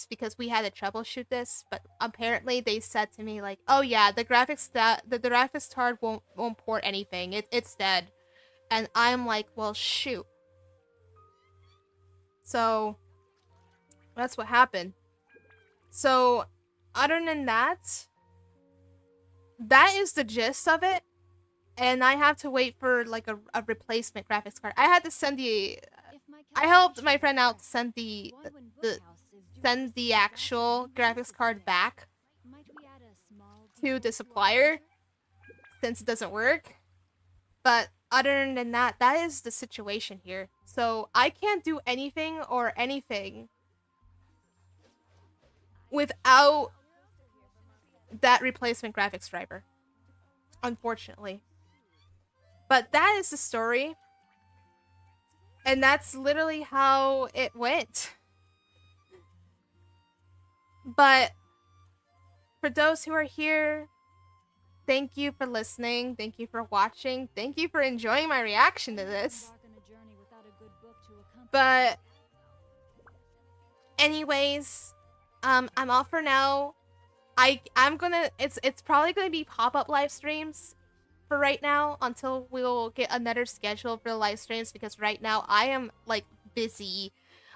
because we had to troubleshoot this, but apparently they said to me like, "Oh yeah, the graphics card won't port anything. It's dead." And I'm like, "Well, shoot." So that's what happened. So other than that, that is the gist of it. And I have to wait for like a replacement graphics card. I had to send I helped my friend out to send the actual graphics card back to the supplier since it doesn't work. But other than that, that is the situation here. So I can't do anything without that replacement graphics driver, unfortunately. But that is the story. And that's literally how it went. But for those who are here, thank you for listening. Thank you for watching. Thank you for enjoying my reaction to this. But anyways, I'm off for now. I'm gonna it's probably gonna be pop-up live streams for right now until we'll get another schedule for the live streams, because right now I am like busy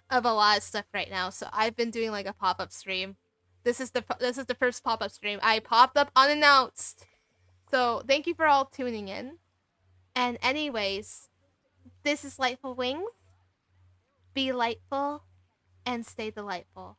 of a lot of stuff right now. So I've been doing like a pop-up stream. This is the first pop-up stream. I popped up unannounced. So thank you for all tuning in. And anyways, this is Lightful Wings. Be lightful and stay delightful.